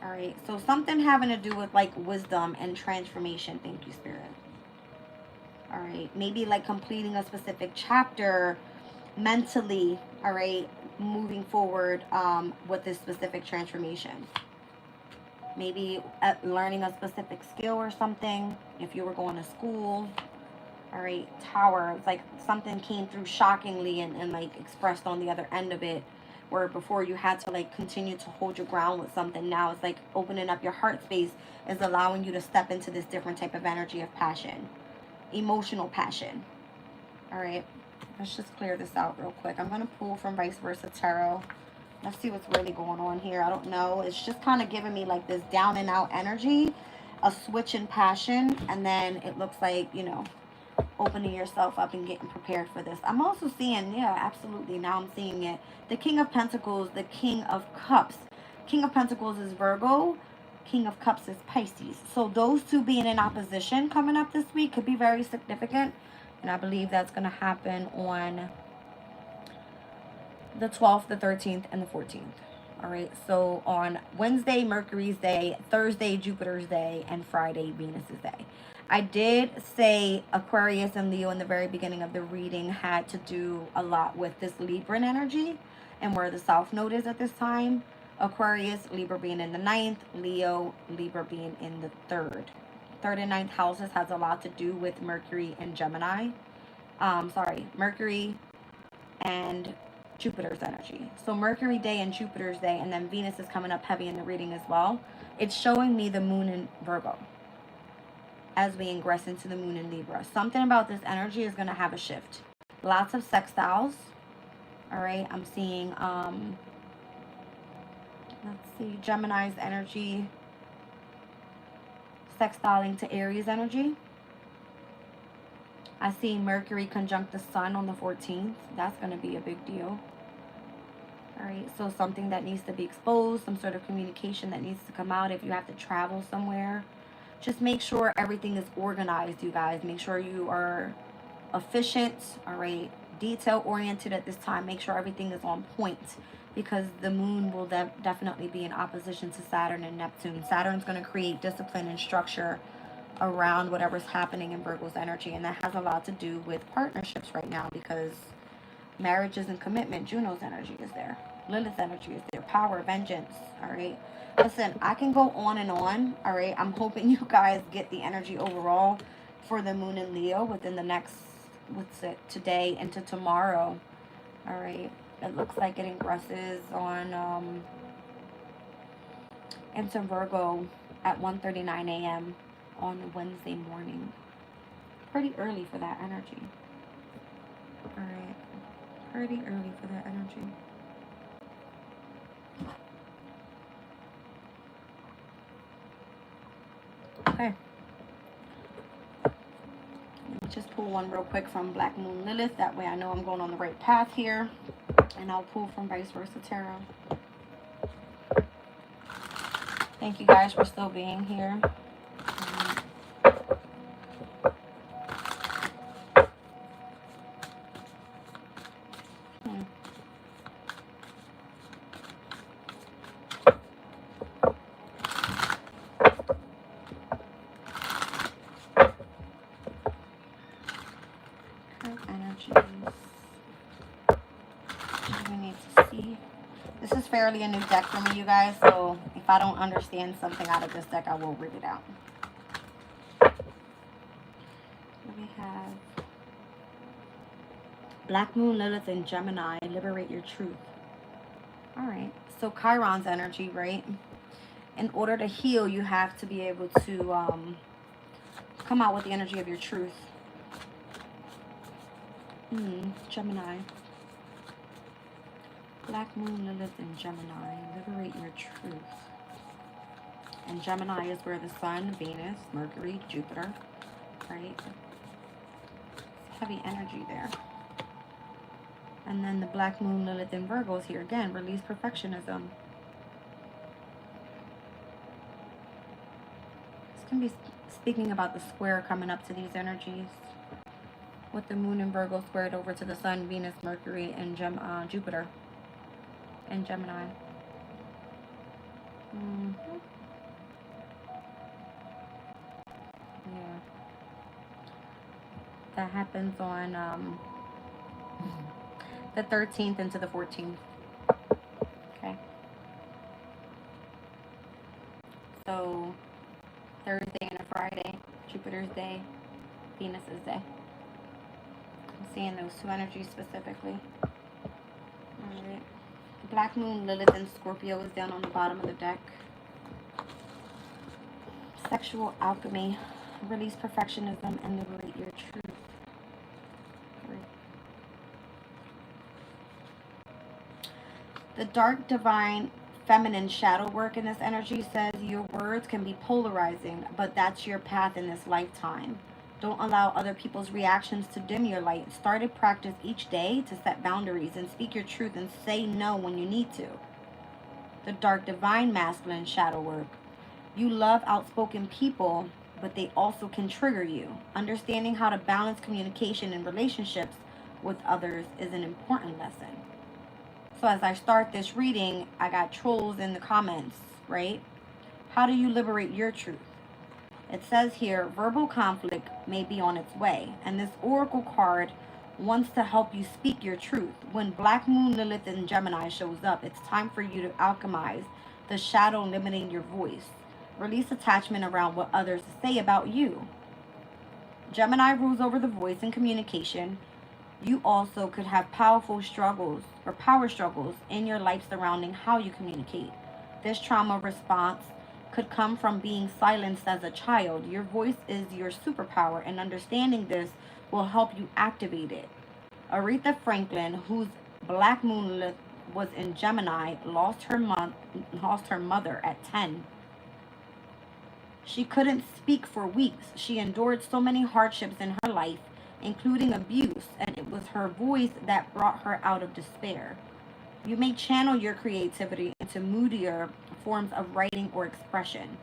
All right, so something having to do with like wisdom and transformation. Thank you, Spirit. All right, maybe like completing a specific chapter mentally, all right, moving forward with this specific transformation. Maybe learning a specific skill or something. If you were going to school, all right, Tower. It's like something came through shockingly and like expressed on the other end of it, where before you had to like continue to hold your ground with something. Now it's like opening up your heart space is allowing you to step into this different type of energy of passion, emotional passion. All right, let's just clear this out real quick. I'm going to pull from Vice Versa Tarot. Let's see what's really going on here. I don't know. It's just kind of giving me like this down and out energy, a switch in passion, and then it looks like, you know, opening yourself up and getting prepared for this. I'm also seeing, yeah, absolutely. Now I'm seeing it. The King of Pentacles, the King of Cups. King of Pentacles is Virgo. King of Cups is Pisces. So those two being in opposition coming up this week could be very significant. And I believe that's going to happen on the 12th, the 13th, and the 14th. All right, so on Wednesday, Mercury's day, Thursday, Jupiter's day, and Friday, Venus's day. I did say Aquarius and Leo in the very beginning of the reading had to do a lot with this Libran energy and where the South Node is at this time. Aquarius, Libra being in the 9th, Leo, Libra being in the 3rd. 3rd and 9th houses has a lot to do with Mercury and Gemini. Mercury and Jupiter's energy. So Mercury day and Jupiter's day, and then Venus is coming up heavy in the reading as well. It's showing me the moon in Virgo as we ingress into the moon in Libra. Something about this energy is going to have a shift. Lots of sextiles. All right, I'm seeing, let's see, Gemini's energy sextiling to Aries energy. I see Mercury conjunct the Sun on the 14th. That's going to be a big deal. All right, so something that needs to be exposed, some sort of communication that needs to come out if you have to travel somewhere. Just make sure everything is organized, you guys. Make sure you are efficient, all right, detail-oriented at this time. Make sure everything is on point because the moon will definitely be in opposition to Saturn and Neptune. Saturn's going to create discipline and structure around whatever's happening in Virgo's energy, and that has a lot to do with partnerships right now because marriages and commitment. Juno's energy is there, Lilith's energy is there, power, vengeance. All right, listen, I can go on and on. All right, I'm hoping you guys get the energy overall for the moon in Leo within the next, what's it, today into tomorrow. All right, it looks like it ingresses on into Virgo at 1:39 a.m. on Wednesday morning. Pretty early for that energy. All right, pretty early for that energy. Okay. Let me just pull one real quick from Black Moon Lilith. That way I know I'm going on the right path here. And I'll pull from Vice Versa Tarot. Thank you guys for still being here. Energies. We need to see. This is fairly a new deck for me, you guys, so if I don't understand something out of this deck, I will read it out. We have Black Moon, Lilith, and Gemini. Liberate your truth. All right. So Chiron's energy, right? In order to heal, you have to be able to come out with the energy of your truth. Gemini. Black Moon, Lilith, and Gemini. Liberate your truth. And Gemini is where the Sun, Venus, Mercury, Jupiter, right? It's heavy energy there. And then the Black Moon, Lilith, and Virgo is here again. Release perfectionism. This can be speaking about the square coming up to these energies. With the Moon and Virgo squared over to the Sun, Venus, Mercury, and Jupiter. And Gemini. Yeah. That happens on the 13th into the 14th. Okay. So Thursday and a Friday, Jupiter's day, Venus's day. I'm seeing those two energies specifically. Alright. Black Moon, Lilith, and Scorpio is down on the bottom of the deck. Sexual alchemy. Release perfectionism and liberate your truth. The dark, divine, feminine shadow work in this energy says your words can be polarizing, but that's your path in this lifetime. Don't allow other people's reactions to dim your light. Start a practice each day to set boundaries and speak your truth and say no when you need to. The dark, divine, masculine shadow work. You love outspoken people, but they also can trigger you. Understanding how to balance communication and relationships with others is an important lesson. So as I start this reading, I got trolls in the comments, right? How do you liberate your truth? It says here, verbal conflict may be on its way. And this oracle card wants to help you speak your truth. When Black Moon, Lilith, and Gemini shows up, it's time for you to alchemize the shadow limiting your voice. Release attachment around what others say about you. Gemini rules over the voice and communication. You also could have powerful struggles or power struggles in your life surrounding how you communicate. This trauma response could come from being silenced as a child. Your voice is your superpower, and understanding this will help you activate it. Aretha Franklin, whose Black Moon was in Gemini, lost her mother at 10. She couldn't speak for weeks. She endured so many hardships in her life, including abuse, and it was her voice that brought her out of despair. You may channel your creativity into moodier forms of writing or expression.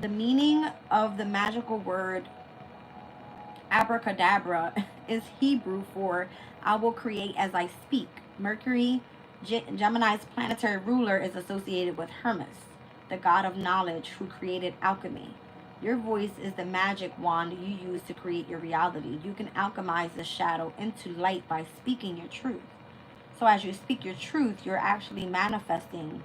The meaning of the magical word abracadabra is Hebrew for I will create as I speak. Mercury, Gemini's planetary ruler, is associated with Hermes, the god of knowledge who created alchemy. Your voice is the magic wand you use to create your reality. You can alchemize the shadow into light by speaking your truth. So as you speak your truth, you're actually manifesting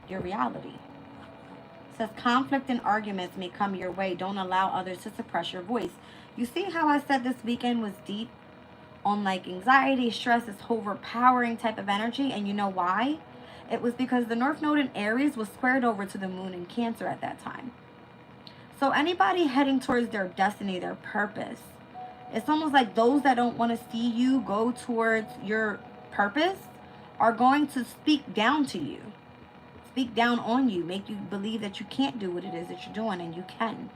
your reality. It says conflict and arguments may come your way. Don't allow others to suppress your voice. You see how I said this weekend was deep on like anxiety, stress, this overpowering type of energy? And you know why? It was because the North Node in Aries was squared over to the Moon in Cancer at that time. So anybody heading towards their destiny, their purpose, it's almost like those that don't want to see you go towards your purpose are going to speak down to you, speak down on you, make you believe that you can't do what it is that you're doing, and you can.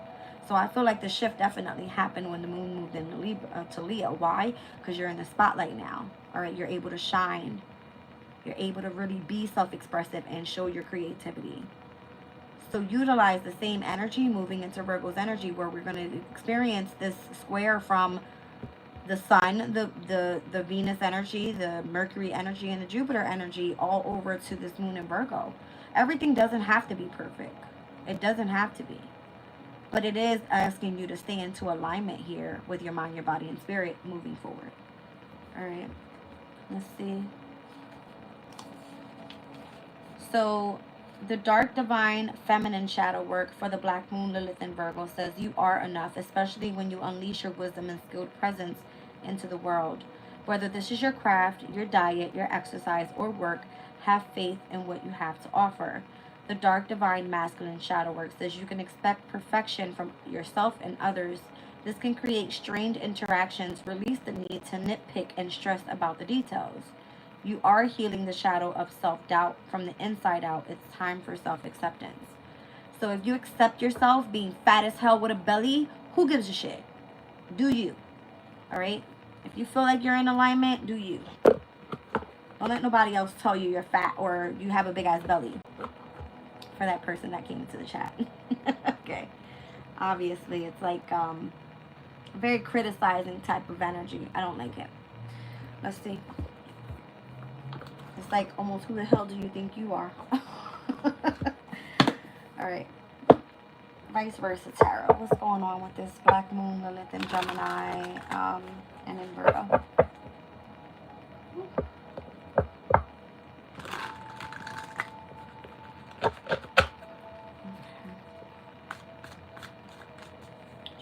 So I feel like the shift definitely happened when the Moon moved into Leo. Why? Because you're in the spotlight now. All right, you're able to shine. You're able to really be self-expressive and show your creativity. So utilize the same energy moving into Virgo's energy, where we're going to experience this square from the Sun, the Venus energy, the Mercury energy, and the Jupiter energy all over to this Moon in Virgo. Everything doesn't have to be perfect. It doesn't have to be. But it is asking you to stay into alignment here with your mind, your body, and spirit moving forward. All right. Let's see. So the dark divine feminine shadow work for the Black Moon, Lilith, and Virgo says you are enough, especially when you unleash your wisdom and skilled presence into the world. Whether this is your craft, your diet, your exercise, or work, have faith in what you have to offer. The dark divine masculine shadow work says you can expect perfection from yourself and others. This can create strained interactions, release the need to nitpick and stress about the details. You are healing the shadow of self-doubt from the inside out. It's time for self-acceptance. So if you accept yourself being fat as hell with a belly, who gives a shit? Do you. All right? If you feel like you're in alignment, do you. Don't let nobody else tell you you're fat or you have a big ass belly. For that person that came into the chat. Okay. Obviously, it's like very criticizing type of energy. I don't like it. Let's see. It's like almost, who the hell do you think you are? Alright. Vice versa tarot. What's going on with this Black Moon, Lilith, and Gemini, and in Virgo?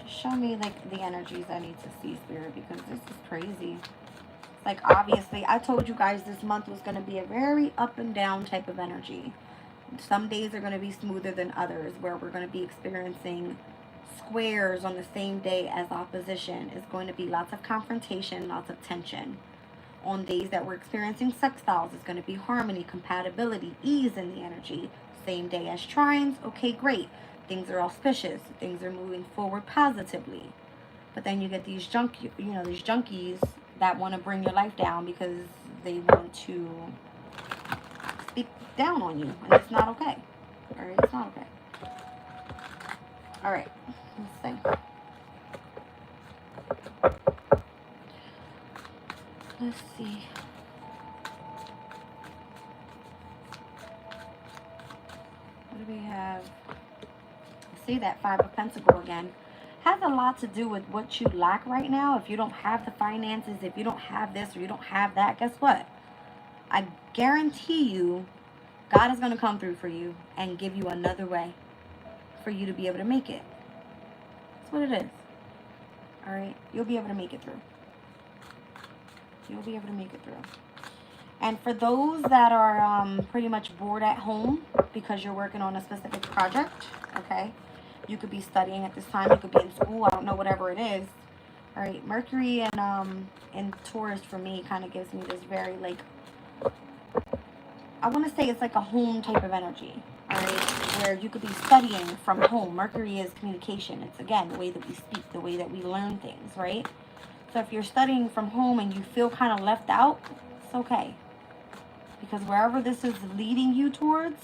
Just show me like the energies I need to see, Spirit, because this is crazy. Like, obviously, I told you guys this month was going to be a very up and down type of energy. Some days are going to be smoother than others, where we're going to be experiencing squares on the same day as opposition. It's going to be lots of confrontation, lots of tension. On days that we're experiencing sextiles, it's going to be harmony, compatibility, ease in the energy. Same day as trines, okay, great. Things are auspicious. Things are moving forward positively. But then you get these these junkies that want to bring your life down because they want to speak down on you, and it's not okay. All right, it's not okay. All right, let's see. Let's see. What do we have? See that Five of Pentacles again. Has a lot to do with what you lack right now. If you don't have the finances, if you don't have this or you don't have that, guess what? I guarantee you God is going to come through for you and give you another way for you to be able to make it. That's what it is. All right? You'll be able to make it through. You'll be able to make it through. And for those that are pretty much bored at home because you're working on a specific project, okay? You could be studying at this time. You could be in school. I don't know, whatever it is. All right, Mercury and in Taurus for me kind of gives me this very, like, I want to say it's like a home type of energy. All right, where you could be studying from home. Mercury is communication. It's, again, the way that we speak, the way that we learn things, right? So if you're studying from home and you feel kind of left out, it's okay. Because wherever this is leading you towards,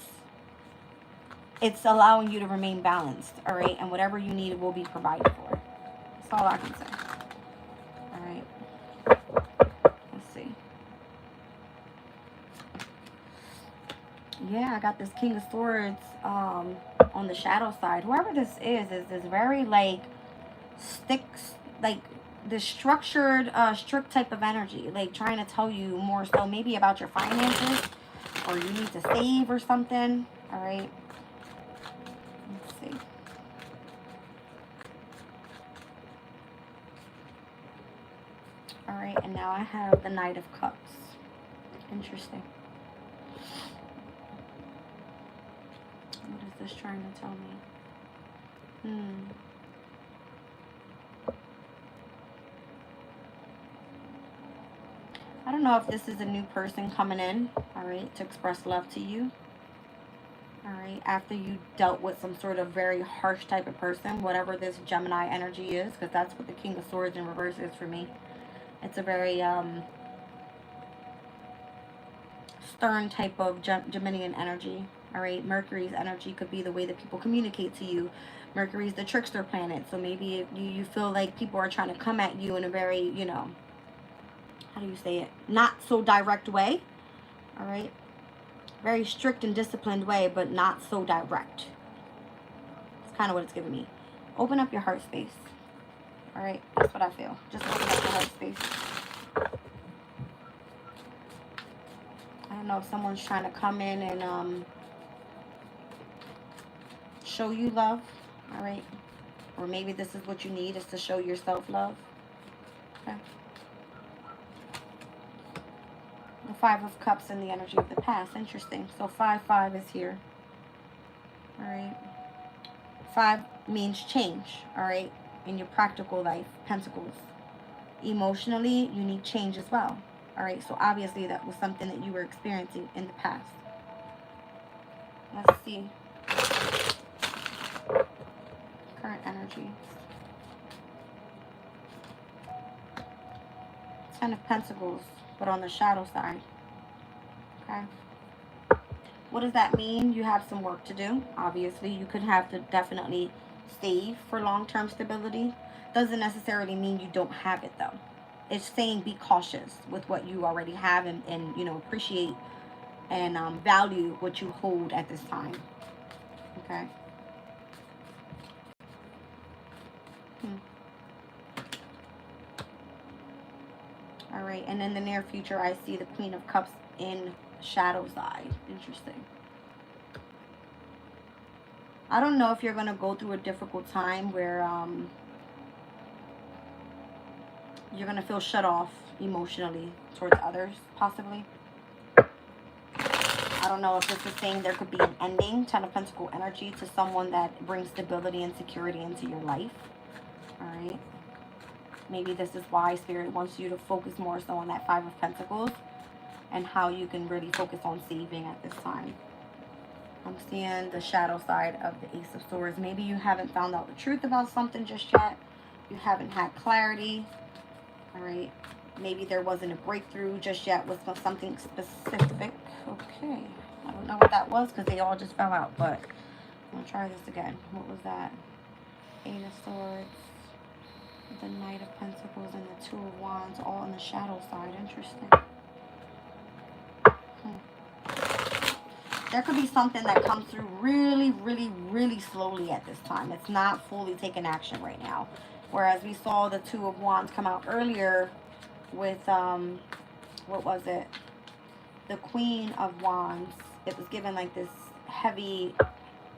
it's allowing you to remain balanced, all right? And whatever you need will be provided for. That's all I can say. All right. Let's see. Yeah, I got this King of Swords on the shadow side. Whoever this is this very, like, this structured, strict type of energy. Like, trying to tell you more so maybe about your finances, or you need to save or something, all right? Let's see. All right, and now I have the Knight of Cups. Interesting. What is this trying to tell me? I don't know if this is a new person coming in, all right, to express love to you. All right, after you dealt with some sort of very harsh type of person, whatever this Gemini energy is, because that's what the King of Swords in reverse is for me. It's a very stern type of Geminian energy. All right, Mercury's energy could be the way that people communicate to you. Mercury's the trickster planet, so maybe if you feel like people are trying to come at you in a very, you know, how do you say it? Not so direct way. All right. Very strict and disciplined way, but not so direct. It's kind of what it's giving me. Open up your heart space. All right. That's what I feel. Just open up your heart space. I don't know if someone's trying to come in and show you love. All right. Or maybe this is what you need, is to show yourself love. Okay. The Five of Cups and the energy of the past. Interesting. So 5-5 is here. All right. 5 means change. All right. In your practical life. Pentacles. Emotionally, you need change as well. All right. So obviously that was something that you were experiencing in the past. Let's see. Current energy. 10 of Pentacles, but on the shadow side. Okay. What does that mean? You have some work to do. Obviously, you could have to definitely save for long-term stability. Doesn't necessarily mean you don't have it, though. It's saying be cautious with what you already have, and you know, appreciate and value what you hold at this time. Okay. All right, and in the near future, I see the Queen of Cups in shadow side. Interesting. I don't know if you're going to go through a difficult time where you're going to feel shut off emotionally towards others, possibly. I don't know if this is saying there could be an ending, 10 of Pentacle energy, to someone that brings stability and security into your life. All right. Maybe this is why Spirit wants you to focus more so on that 5 of Pentacles and how you can really focus on saving at this time. I'm seeing the shadow side of the Ace of Swords. Maybe you haven't found out the truth about something just yet. You haven't had clarity. All right. Maybe there wasn't a breakthrough just yet with something specific. Okay. I don't know what that was because they all just fell out. But I'm going to try this again. What was that? 8 of Swords. The Knight of Pentacles and the 2 of Wands all on the shadow side. Interesting. There could be something that comes through really, really, really slowly at this time. It's not fully taking action right now. Whereas we saw the 2 of Wands come out earlier with, what was it? The Queen of Wands. It was given like this heavy,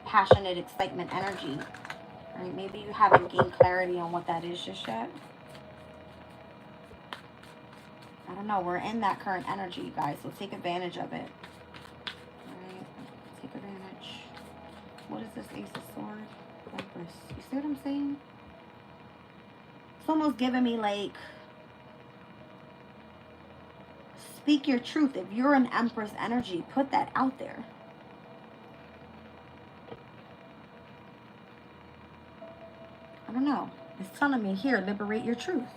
passionate excitement energy. All right, maybe you haven't gained clarity on what that is just yet. I don't know. We're in that current energy, you guys. So take advantage of it. Take advantage. What is this Ace of Swords? Empress. You see what I'm saying? It's almost giving me like, speak your truth. If you're an Empress energy, put that out there. I don't know. It's telling me here, liberate your truth.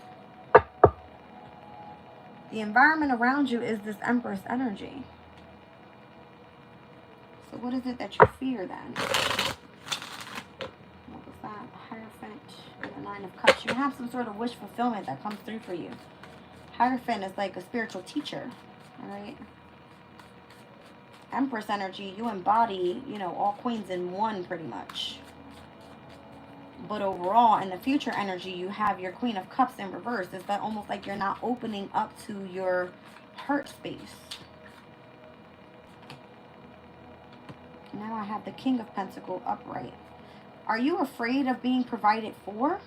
The environment around you is this Empress energy. So what is it that you fear then? What was that? Hierophant and the 9 of Cups. You have some sort of wish fulfillment that comes through for you. Hierophant is like a spiritual teacher. Alright? Empress energy, you embody, you know, all queens in one pretty much. But overall, in the future energy, you have your Queen of Cups in reverse. It's that almost like you're not opening up to your heart space. Now I have the King of Pentacles upright. Are you afraid of being provided for?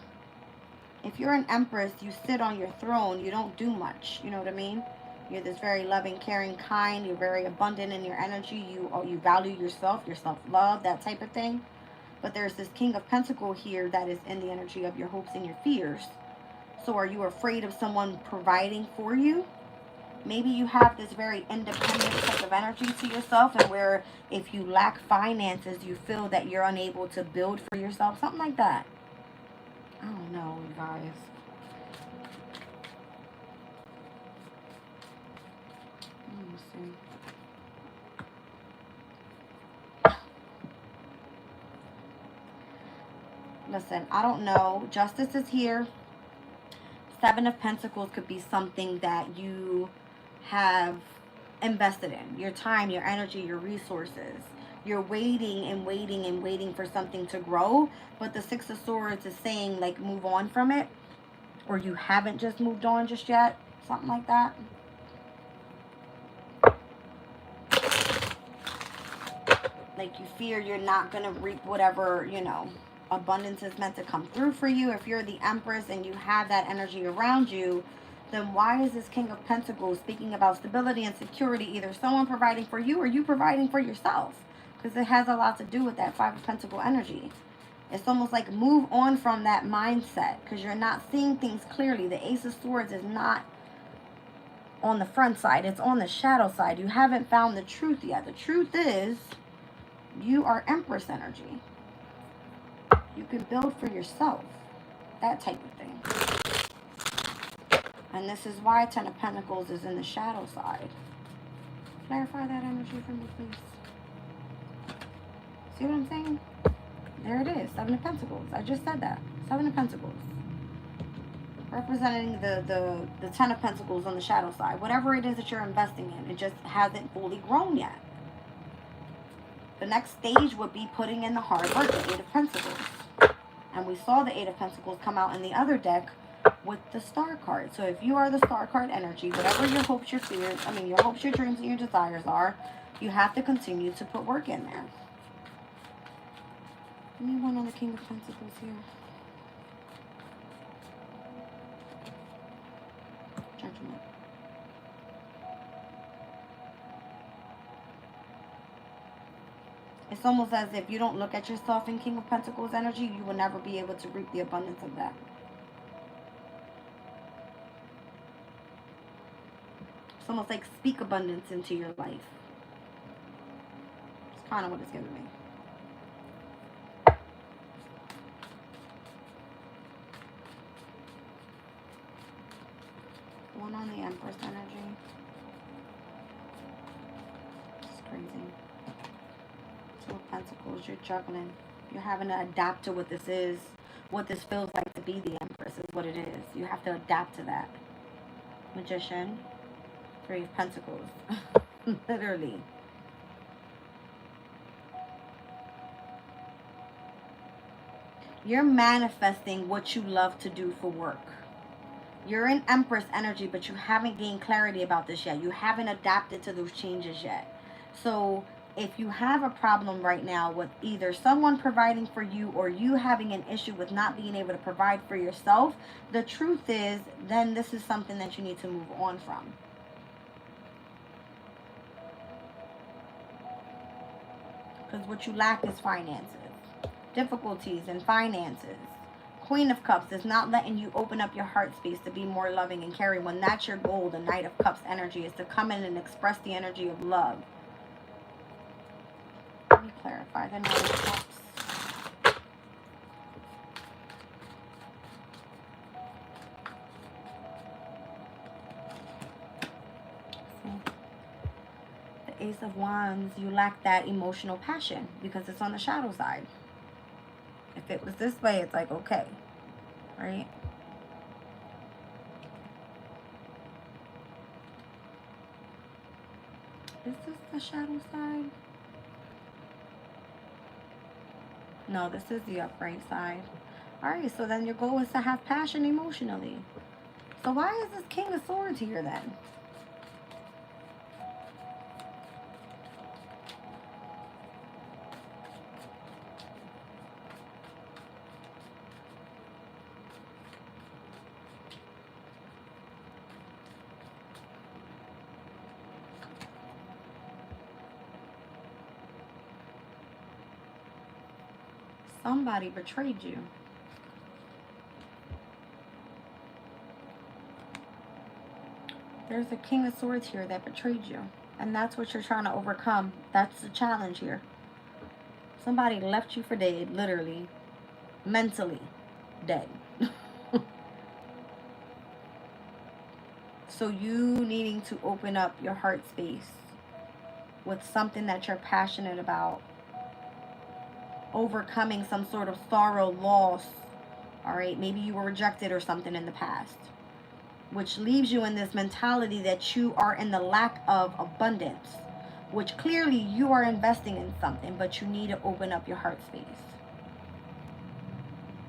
If you're an Empress, you sit on your throne. You don't do much. You know what I mean? You're this very loving, caring, kind. You're very abundant in your energy. You value yourself, your self-love, that type of thing. But there's this King of Pentacles here that is in the energy of your hopes and your fears. So are you afraid of someone providing for you? Maybe you have this very independent type of energy to yourself, and where if you lack finances, you feel that you're unable to build for yourself. Something like that. I don't know, you guys. Let me see. Listen, I don't know. Justice is here. 7 of Pentacles could be something that you have invested in. Your time, your energy, your resources. You're waiting and waiting and waiting for something to grow. But the 6 of Swords is saying, like, move on from it. Or you haven't just moved on just yet. Something like that. Like you fear you're not going to reap whatever, you know, abundance is meant to come through for you. If you're the Empress and you have that energy around you, then why is this King of Pentacles speaking about stability and security? Either someone providing for you or you providing for yourself. Because it has a lot to do with that Five of Pentacles energy. It's almost like move on from that mindset because you're not seeing things clearly. The Ace of Swords is not on the front side. It's on the shadow side. You haven't found the truth yet. The truth is you are Empress energy. You can build for yourself. That type of thing. And this is why Ten of Pentacles is in the shadow side. Clarify that energy for me, please. See what I'm saying? There it is. Seven of Pentacles. I just said that. Seven of Pentacles. Representing the Ten of Pentacles on the shadow side. Whatever it is that you're investing in, it just hasn't fully grown yet. The next stage would be putting in the hard work, the Eight of Pentacles. And we saw the Eight of Pentacles come out in the other deck with the Star card. So if you are the Star card energy, whatever your hopes, your fears, your hopes, your dreams, and your desires are, you have to continue to put work in there. Give me one on the King of Pentacles here. Judgment. It's almost as if you don't look at yourself in King of Pentacles energy, you will never be able to reap the abundance of that. It's almost like speak abundance into your life. It's kind of what it's giving me. One on the Empress energy. It's crazy. Two of Pentacles, you're juggling. You're having to adapt to what this is. What this feels like to be the Empress is what it is. You have to adapt to that. Magician. Three of Pentacles. Literally. You're manifesting what you love to do for work. You're in Empress energy, but you haven't gained clarity about this yet. You haven't adapted to those changes yet. So if you have a problem right now with either someone providing for you or you having an issue with not being able to provide for yourself, the truth is then this is something that you need to move on from. Because what you lack is finances. Difficulties in finances. Queen of Cups is not letting you open up your heart space to be more loving and caring when that's your goal. The Knight of Cups energy is to come in and express the energy of love. Let me clarify the Knight of Cups. The Ace of Wands, you lack that emotional passion because it's on the shadow side. If it was this way, it's like, okay, right? Is this the shadow side? No, this is the upright side. All right, so then your goal is to have passion emotionally. So why is this King of Swords here then? Somebody betrayed you. There's a King of Swords here that betrayed you. And that's what you're trying to overcome. That's the challenge here. Somebody left you for dead, literally. Mentally dead. So you needing to open up your heart space with something that you're passionate about. Overcoming some sort of sorrow, loss. All right, maybe you were rejected or something in the past, which leaves you in this mentality that you are in the lack of abundance, which clearly you are investing in something, but you need to open up your heart space.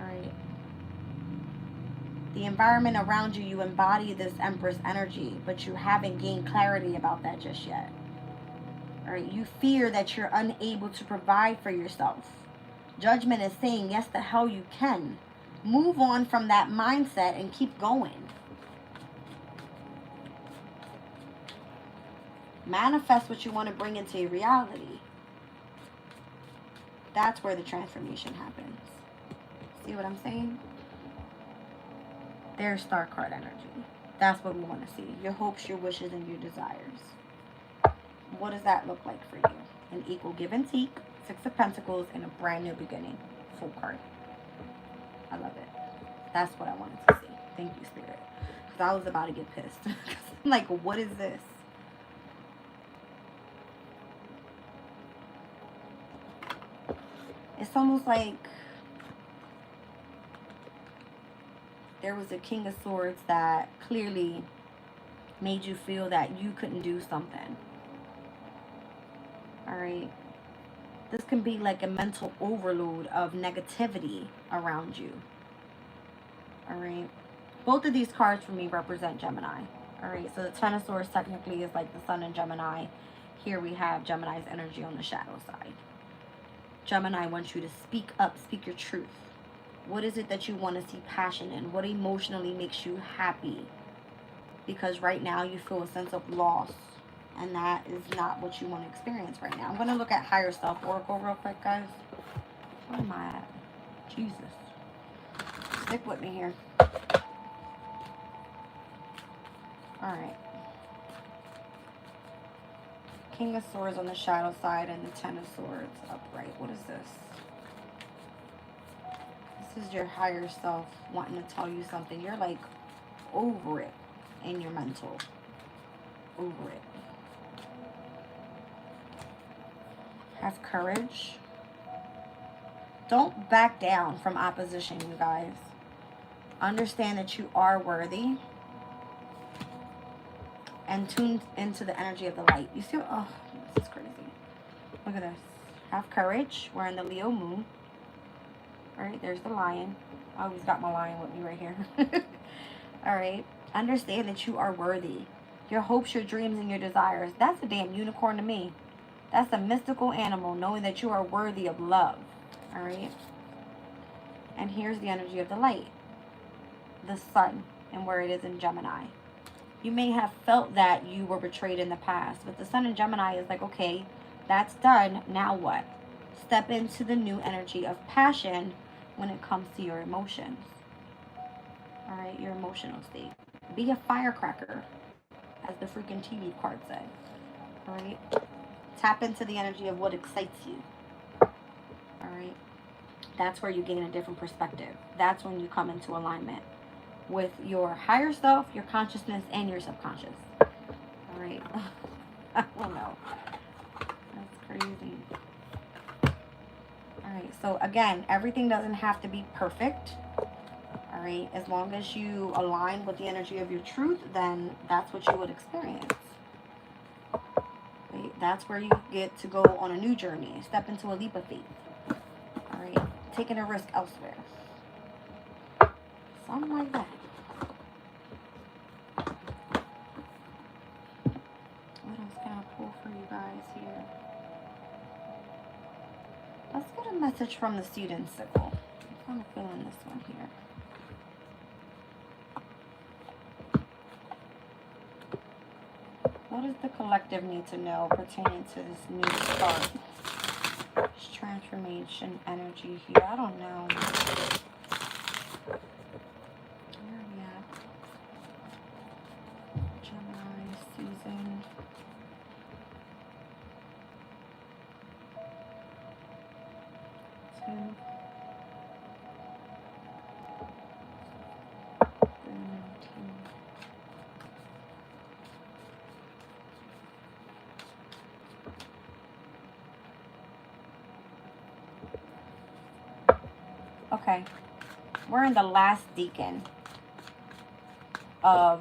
All right. The environment around you, you embody this Empress energy, but you haven't gained clarity about that just yet. All right, you fear that you're unable to provide for yourself. Judgment is saying, yes, the hell you can. Move on from that mindset and keep going. Manifest what you want to bring into your reality. That's where the transformation happens. See what I'm saying? There's star card energy. That's what we want to see. Your hopes, your wishes, and your desires. What does that look like for you? An equal give and take, 6 of Pentacles, and a brand new beginning. Full card. I love it. That's what I wanted to see. Thank you, Spirit. Because I was about to get pissed. I'm like, what is this? It's almost like there was a King of Swords that clearly made you feel that you couldn't do something. All right. This can be like a mental overload of negativity around you. All right. Both of these cards for me represent Gemini. All right. So the Ten of Swords technically is like the Sun in Gemini. Here we have Gemini's energy on the shadow side. Gemini wants you to speak up, speak your truth. What is it that you want to see passion in? What emotionally makes you happy? Because right now you feel a sense of loss. And that is not what you want to experience right now. I'm going to look at Higher Self Oracle real quick, guys. Where am I at? Jesus. Stick with me here. Alright. King of Swords on the shadow side and the Ten of Swords upright. What is this? This is your higher self wanting to tell you something. You're like over it in your mental. Over it. Have courage. Don't back down from opposition, you guys. Understand that you are worthy. And tune into the energy of the light. You see, oh, this is crazy. Look at this. Have courage. We're in the Leo moon. All right, there's the lion. I always got my lion with me right here. All right. Understand that you are worthy. Your hopes, your dreams, and your desires. That's a damn unicorn to me. That's a mystical animal, knowing that you are worthy of love. All right. And here's the energy of the light. The sun and where it is in Gemini. You may have felt that you were betrayed in the past, but the sun in Gemini is like, okay, that's done. Now what? Step into the new energy of passion when it comes to your emotions. All right, your emotional state. Be a firecracker, as the freaking TV card said. All right. Tap into the energy of what excites you. All right. That's where you gain a different perspective. That's when you come into alignment with your higher self, your consciousness, and your subconscious. All right. I don't know. That's crazy. All right. So again, everything doesn't have to be perfect. All right. As long as you align with the energy of your truth, then that's what you would experience. Right? That's where you get to go on a new journey. Step into a leap of faith. All right. Taking a risk elsewhere. Something like that. What else can I pull for you guys here? Let's get a message from the student sickle. I'm kind of feeling this one here. What does the collective need to know pertaining to this new start? This transformation energy here. I don't know. Where are we at? Gemini season. Two. Okay, we're in the last decan of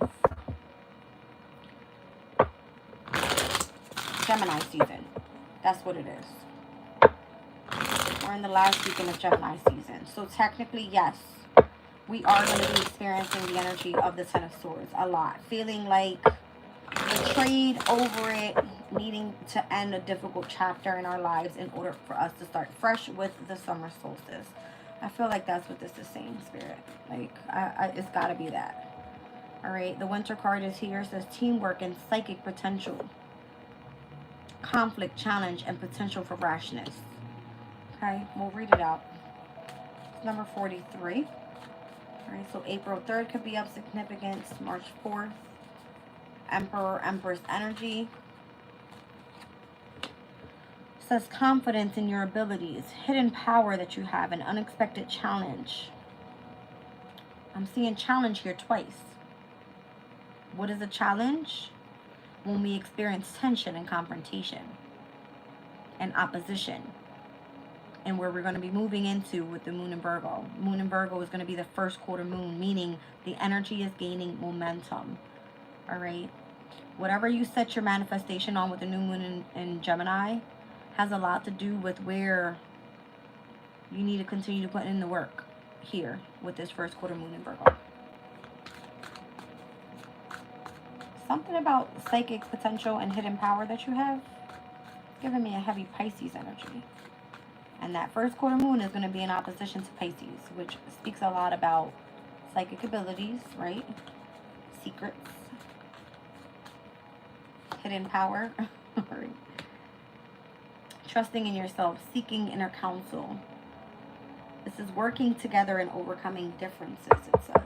Gemini season. That's what it is. We're in the last decan of Gemini season. So technically, yes, we are going to be experiencing the energy of the Ten of Swords a lot. Feeling like betrayed prayed over it, needing to end a difficult chapter in our lives in order for us to start fresh with the summer solstice. I feel like that's what this is saying, Spirit. Like, it's got to be that. All right, the winter card is here. It says teamwork and psychic potential. Conflict, challenge, and potential for rashness. Okay, we'll read it out. It's number 43. All right, so April 3rd could be of significance. March 4th. Emperor, Empress energy. It says confidence in your abilities, hidden power that you have, an unexpected challenge. I'm seeing challenge here twice. What is a challenge? When we experience tension and confrontation and opposition. And where we're going to be moving into with the moon in Virgo. Moon in Virgo is going to be the first quarter moon, meaning the energy is gaining momentum. All right. Whatever you set your manifestation on with the new moon in Gemini has a lot to do with where you need to continue to put in the work here with this first quarter moon in Virgo. Something about psychic potential and hidden power that you have, it's giving me a heavy Pisces energy. And that first quarter moon is going to be in opposition to Pisces, which speaks a lot about psychic abilities, right? Secrets. Hidden power. Trusting in yourself, seeking inner counsel. This is working together and overcoming differences, it says.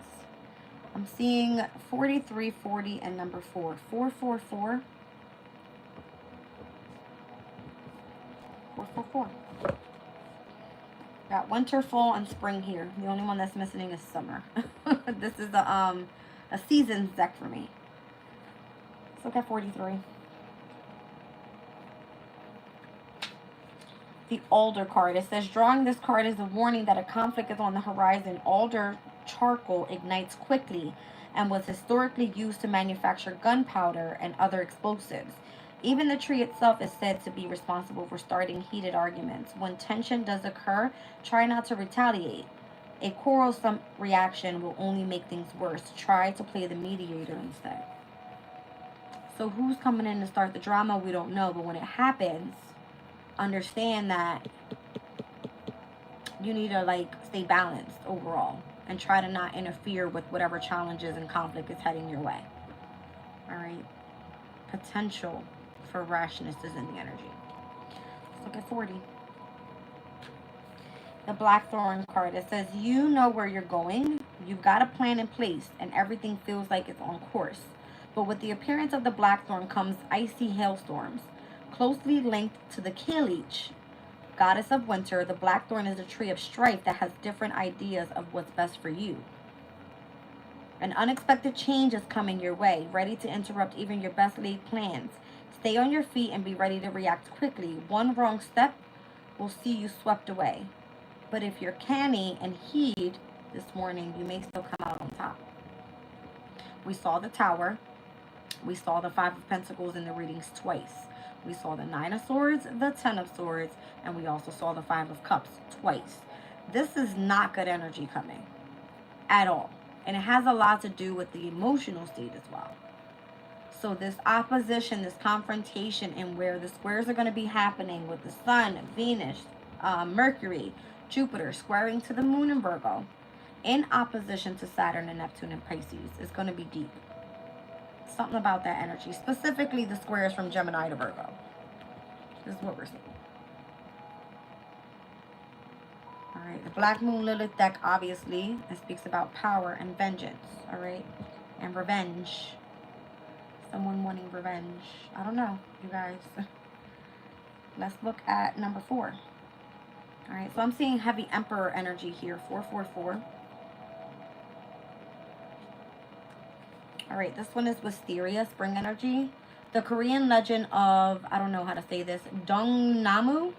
I'm seeing 43, 40, and number 4. 444. 444. Got winter, fall, and spring here. The only one that's missing is summer. This is a seasons deck for me. Let's look at 43. The Alder card. It says, drawing this card is a warning that a conflict is on the horizon. Alder charcoal ignites quickly and was historically used to manufacture gunpowder and other explosives. Even the tree itself is said to be responsible for starting heated arguments. When tension does occur, try not to retaliate. A quarrelsome reaction will only make things worse. Try to play the mediator instead. So who's coming in to start the drama? We don't know. But when it happens, understand that you need to stay balanced overall and try to not interfere with whatever challenges and conflict is heading your way. All right. Potential for rashness is in the energy. Let's look at 40. The Blackthorn card. It says, you know where you're going. You've got a plan in place and everything feels like it's on course. But with the appearance of the Blackthorn comes icy hailstorms. Closely linked to the Kaleech, goddess of winter, the Blackthorn is a tree of strife that has different ideas of what's best for you. An unexpected change is coming your way, ready to interrupt even your best laid plans. Stay on your feet and be ready to react quickly. One wrong step will see you swept away. But if you're canny and heed this morning, you may still come out on top. We saw the Tower. We saw the Five of Pentacles in the readings twice. We saw the Nine of Swords, the Ten of Swords, and we also saw the Five of Cups twice. This is not good energy coming at all. And it has a lot to do with the emotional state as well. So this opposition, this confrontation, and where the squares are going to be happening with the Sun, Venus, Mercury, Jupiter squaring to the Moon in Virgo, in opposition to Saturn and Neptune and Pisces, is going to be deep. Something about that energy, specifically the squares from Gemini to Virgo. This is what we're seeing. All right, the Black Moon Lilith deck, obviously, it speaks about power and vengeance, all right, and revenge. Someone wanting revenge. I don't know, you guys. Let's look at number 4. All right, so I'm seeing heavy Emperor energy here, 444. All right, this one is Wisteria, spring energy. The Korean legend of, I don't know how to say this, Dongnamu,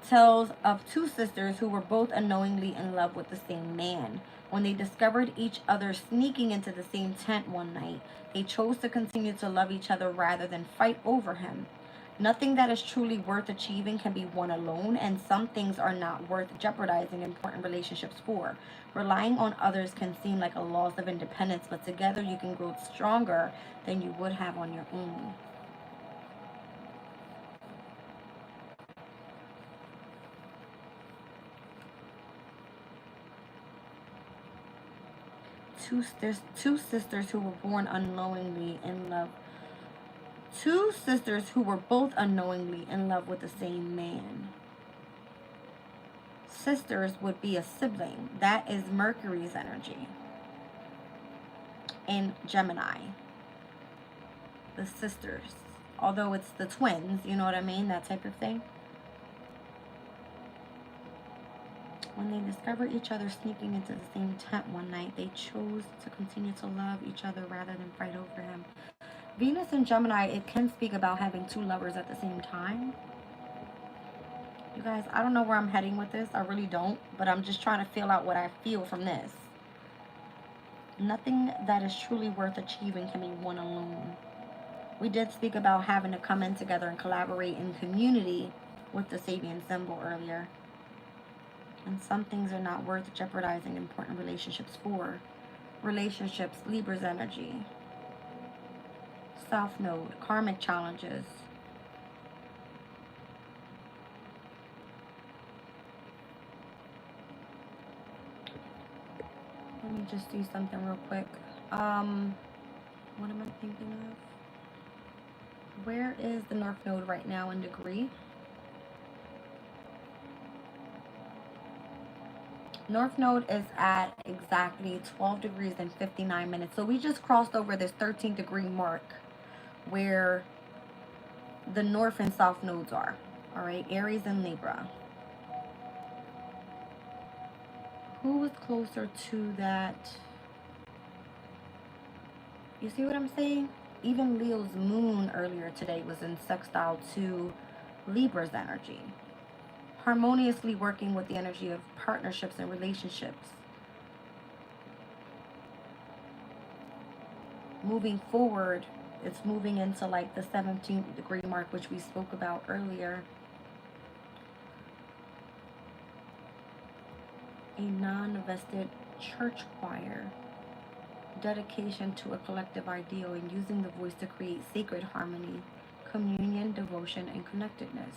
tells of two sisters who were both unknowingly in love with the same man. When they discovered each other sneaking into the same tent one night, they chose to continue to love each other rather than fight over him. Nothing that is truly worth achieving can be won alone, and some things are not worth jeopardizing important relationships for. Relying on others can seem like a loss of independence, but together you can grow stronger than you would have on your own. There's two sisters who were born unknowingly in love. Two sisters who were both unknowingly in love with the same man. Sisters would be a sibling. That is Mercury's energy. In Gemini. The sisters. Although it's the twins, you know what I mean? That type of thing. When they discovered each other sneaking into the same tent one night, they chose to continue to love each other rather than fight over him. Venus and Gemini, it can speak about having two lovers at the same time. You guys, I don't know where I'm heading with this. I really don't. But I'm just trying to feel out what I feel from this. Nothing that is truly worth achieving can be won alone. We did speak about having to come in together and collaborate in community with the Sabian symbol earlier. And some things are not worth jeopardizing important relationships for. Relationships, Libra's energy. South Node, karmic challenges. Let me just do something real quick. What am I thinking of? Where is the North Node right now in degree? North Node is at exactly 12 degrees and 59 minutes. So we just crossed over this 13 degree mark where the North and South nodes are. All right, Aries and Libra. Who was closer to that? You see what I'm saying? Even Leo's moon earlier today was in sextile to Libra's energy. Harmoniously working with the energy of partnerships and relationships. Moving forward, it's moving into like the 17th degree mark, which we spoke about earlier. A non-vested church choir. Dedication to a collective ideal and using the voice to create sacred harmony, communion, devotion, and connectedness.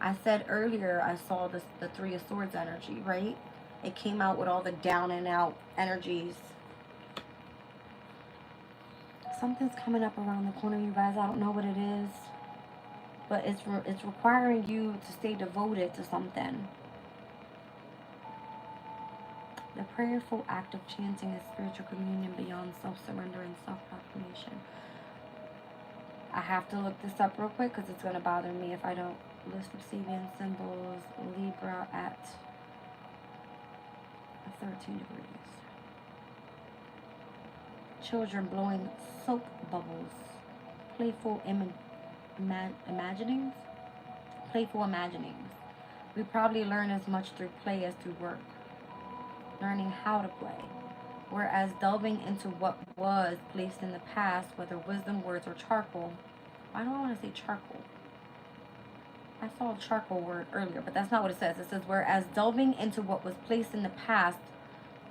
I said earlier I saw the Three of Swords energy, right? It came out with all the down and out energies. Something's coming up around the corner, you guys. I don't know what it is. But it's requiring you to stay devoted to something. The prayerful act of chanting is spiritual communion beyond self-surrender and self-proclamation. I have to look this up real quick because it's going to bother me if I don't. List of Sabian symbols, Libra at 13 degrees. Children blowing soap bubbles. Playful imaginings. Playful imaginings. We probably learn as much through play as through work. Learning how to play. Whereas delving into what was placed in the past, whether wisdom, words, or charcoal. Why do I want to say charcoal? I saw a charcoal word earlier, but that's not what it says. It says, whereas delving into what was placed in the past,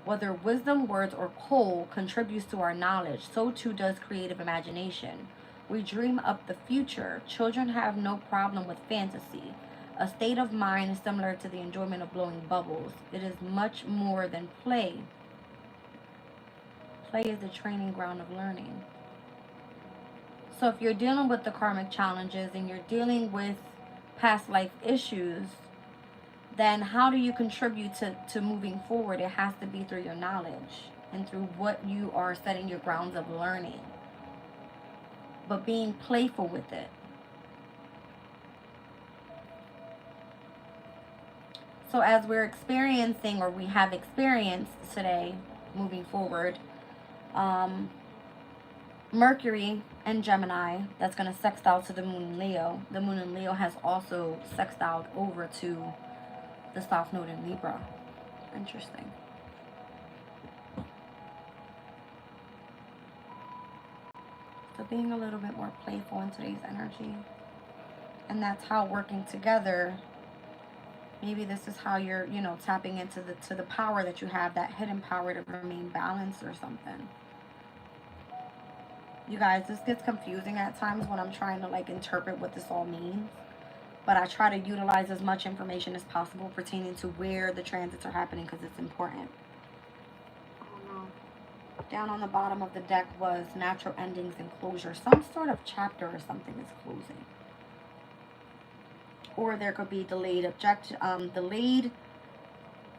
whether wisdom, words, or coal contributes to our knowledge, so too does creative imagination. We dream up the future. Children have no problem with fantasy. A state of mind is similar to the enjoyment of blowing bubbles. It is much more than play. Play is the training ground of learning. So if you're dealing with the karmic challenges and you're dealing with past life issues, then how do you contribute to moving forward? It has to be through your knowledge and through what you are setting your grounds of learning. But being playful with it. So as we're experiencing, or we have experienced today, moving forward, Mercury and Gemini, that's going to sextile to the moon in Leo. The moon in Leo has also sextiled over to the South Node in Libra. Interesting. So being a little bit more playful in today's energy. And that's how working together, maybe this is how you're, you know, tapping into the power that you have, that hidden power to remain balanced or something. You guys, this gets confusing at times when I'm trying to like interpret what this all means. But I try to utilize as much information as possible pertaining to where the transits are happening because it's important. Oh no. Down on the bottom of the deck was natural endings and closure. Some sort of chapter or something is closing. Or there could be delayed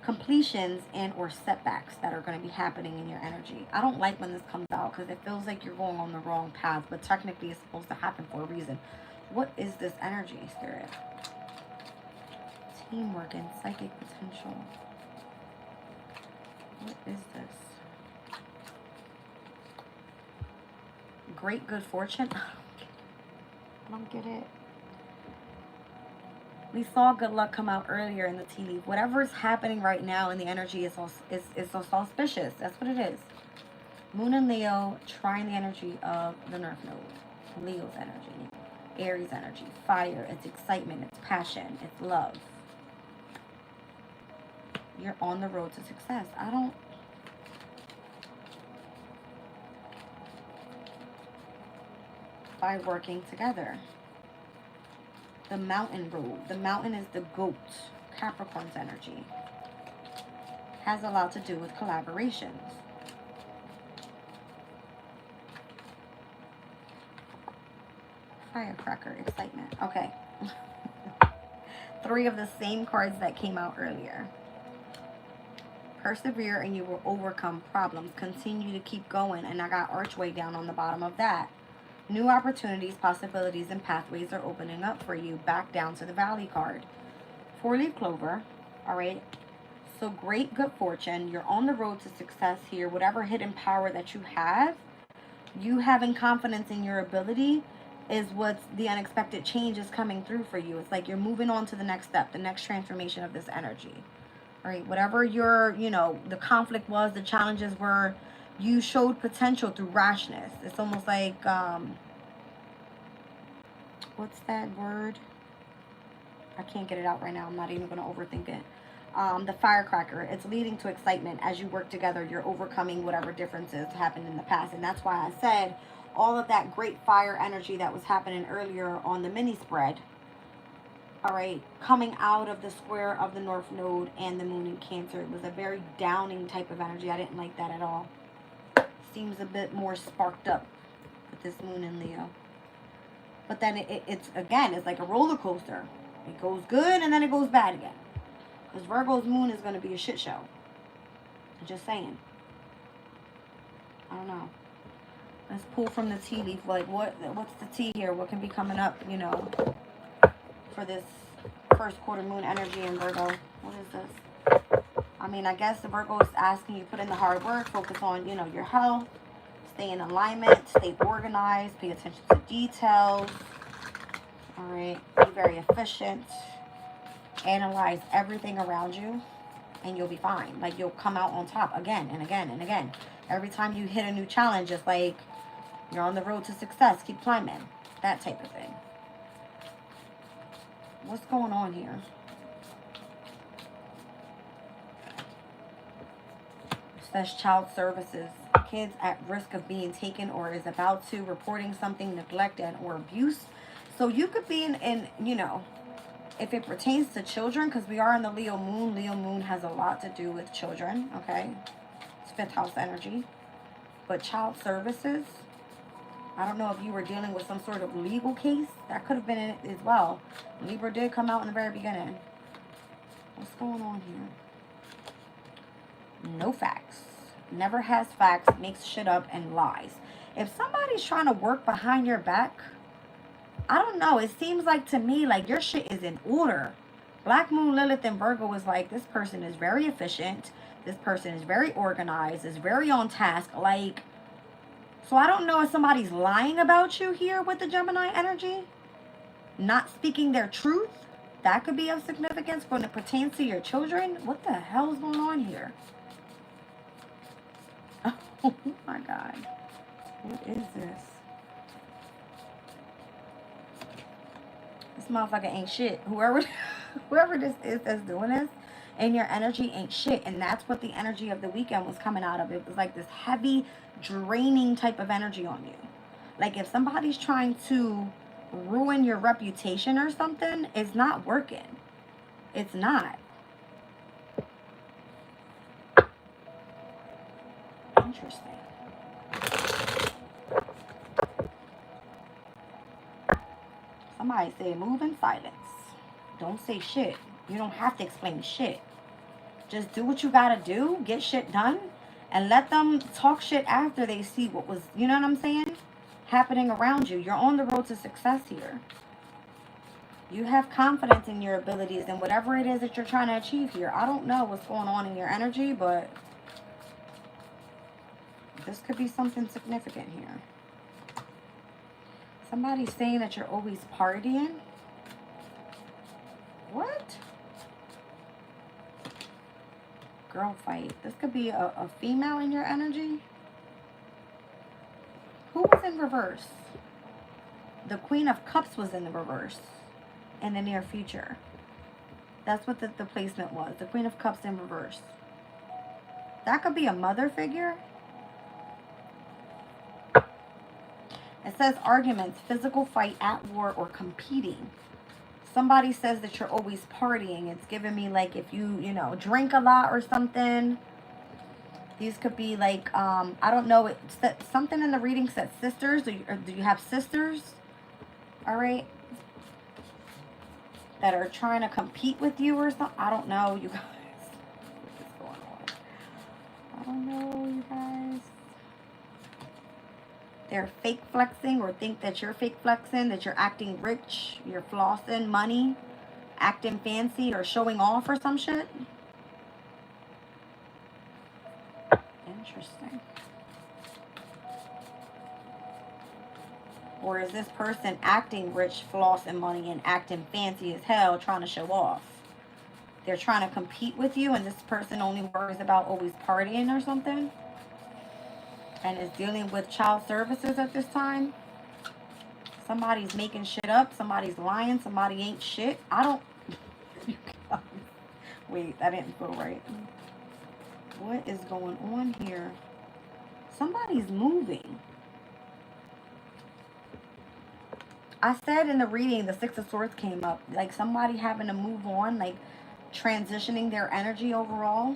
completions and or setbacks that are going to be happening in your energy. I don't like when this comes out because it feels like you're going on the wrong path, but technically it's supposed to happen for a reason. What is this energy, Spirit? Teamwork and psychic potential. What is this? Great good fortune. I don't get it. We saw good luck come out earlier in the tea leaf. Whatever is happening right now in the energy is auspicious. That's what it is. Moon and Leo trying the energy of the North Node. Leo's energy. Aries energy. Fire. It's excitement. It's passion. It's love. You're on the road to success. By working together. The mountain road. The mountain is the goat. Capricorn's energy. Has a lot to do with collaborations. Firecracker. Excitement. Okay. 3 of the same cards that came out earlier. Persevere and you will overcome problems. Continue to keep going. And I got archway down on the bottom of that. New opportunities, possibilities, and pathways are opening up for you. Back down to the Valley card. 4-leaf clover. All right. So great good fortune. You're on the road to success here. Whatever hidden power that you have, you having confidence in your ability is what's the unexpected change is coming through for you. It's like you're moving on to the next step, the next transformation of this energy. All right. Whatever your, the conflict was, the challenges were, you showed potential through rashness. It's almost like, what's that word? I can't get it out right now. I'm not even going to overthink it. The firecracker. It's leading to excitement. As you work together, you're overcoming whatever differences happened in the past. And that's why I said all of that great fire energy that was happening earlier on the mini spread. All right, coming out of the square of the North Node and the Moon in Cancer. It was a very downing type of energy. I didn't like that at all. Seems a bit more sparked up with this Moon in Leo. But then it's like a roller coaster. It goes good and then it goes bad again. Because Virgo's moon is going to be a shit show. I'm just saying. I don't know. Let's pull from the tea leaf. Like, what's the tea here? What can be coming up, for this first quarter moon energy in Virgo? What is this? I mean, I guess the Virgo is asking you to put in the hard work, focus on, your health, stay in alignment, stay organized, pay attention to details. All right, be very efficient. Analyze everything around you, and you'll be fine. Like, you'll come out on top again and again and again. Every time you hit a new challenge, it's like you're on the road to success. Keep climbing. That type of thing. What's going on here? Says child services. Kids at risk of being taken or is about to, reporting something, neglect and or abuse. So you could be in if it pertains to children, because we are in the Leo moon has a lot to do with children, okay? It's 5th house energy. But child services, I don't know if you were dealing with some sort of legal case. That could have been it as well. Libra did come out in the very beginning. What's going on here? No facts. Never has facts, makes shit up, and lies. If somebody's trying to work behind your back, I don't know. It seems like to me like your shit is in order. Black Moon, Lilith, and Virgo is like, this person is very efficient. This person is very organized. Is very on task. Like, so I don't know if somebody's lying about you here with the Gemini energy. Not speaking their truth. That could be of significance when it pertains to your children. What the hell is going on here? Oh my God. What is this? This motherfucker ain't shit. Whoever this is that's doing this, and your energy ain't shit. And that's what the energy of the weekend was coming out of. It was like this heavy, draining type of energy on you. Like if somebody's trying to ruin your reputation or something, it's not working. It's not. Interesting. Somebody say move in silence. Don't say shit. You don't have to explain shit. Just do what you gotta do. Get shit done. And let them talk shit after they see what was, you know what I'm saying, happening around you. You're on the road to success here. You have confidence in your abilities and whatever it is that you're trying to achieve here. I don't know what's going on in your energy, but this could be something significant here. Somebody's saying that you're always partying. What? Girl fight. This could be a female in your energy. Who was in reverse? The Queen of Cups was in the reverse in the near future. That's what the placement was. The Queen of Cups in reverse. That could be a mother figure. It says arguments, physical fight, at war, or competing. Somebody says that you're always partying. It's giving me like if you know, drink a lot or something. These could be like, I don't know. It's something in the reading said sisters. Do you have sisters? All right. That are trying to compete with you or something. I don't know, you guys. What is going on? I don't know, you guys. They're fake flexing or think that you're fake flexing, that you're acting rich, you're flossing money, acting fancy or showing off or some shit. Interesting. Or is this person acting rich, flossing money, and acting fancy as hell, trying to show off? They're trying to compete with you, and this person only worries about always partying or something, and is dealing with child services at this time. Somebody's making shit up. Somebody's lying. Somebody ain't shit. I don't... Wait, that didn't feel right. What is going on here? Somebody's moving. I said in the reading, the Six of Swords came up. Like somebody having to move on, like transitioning their energy overall.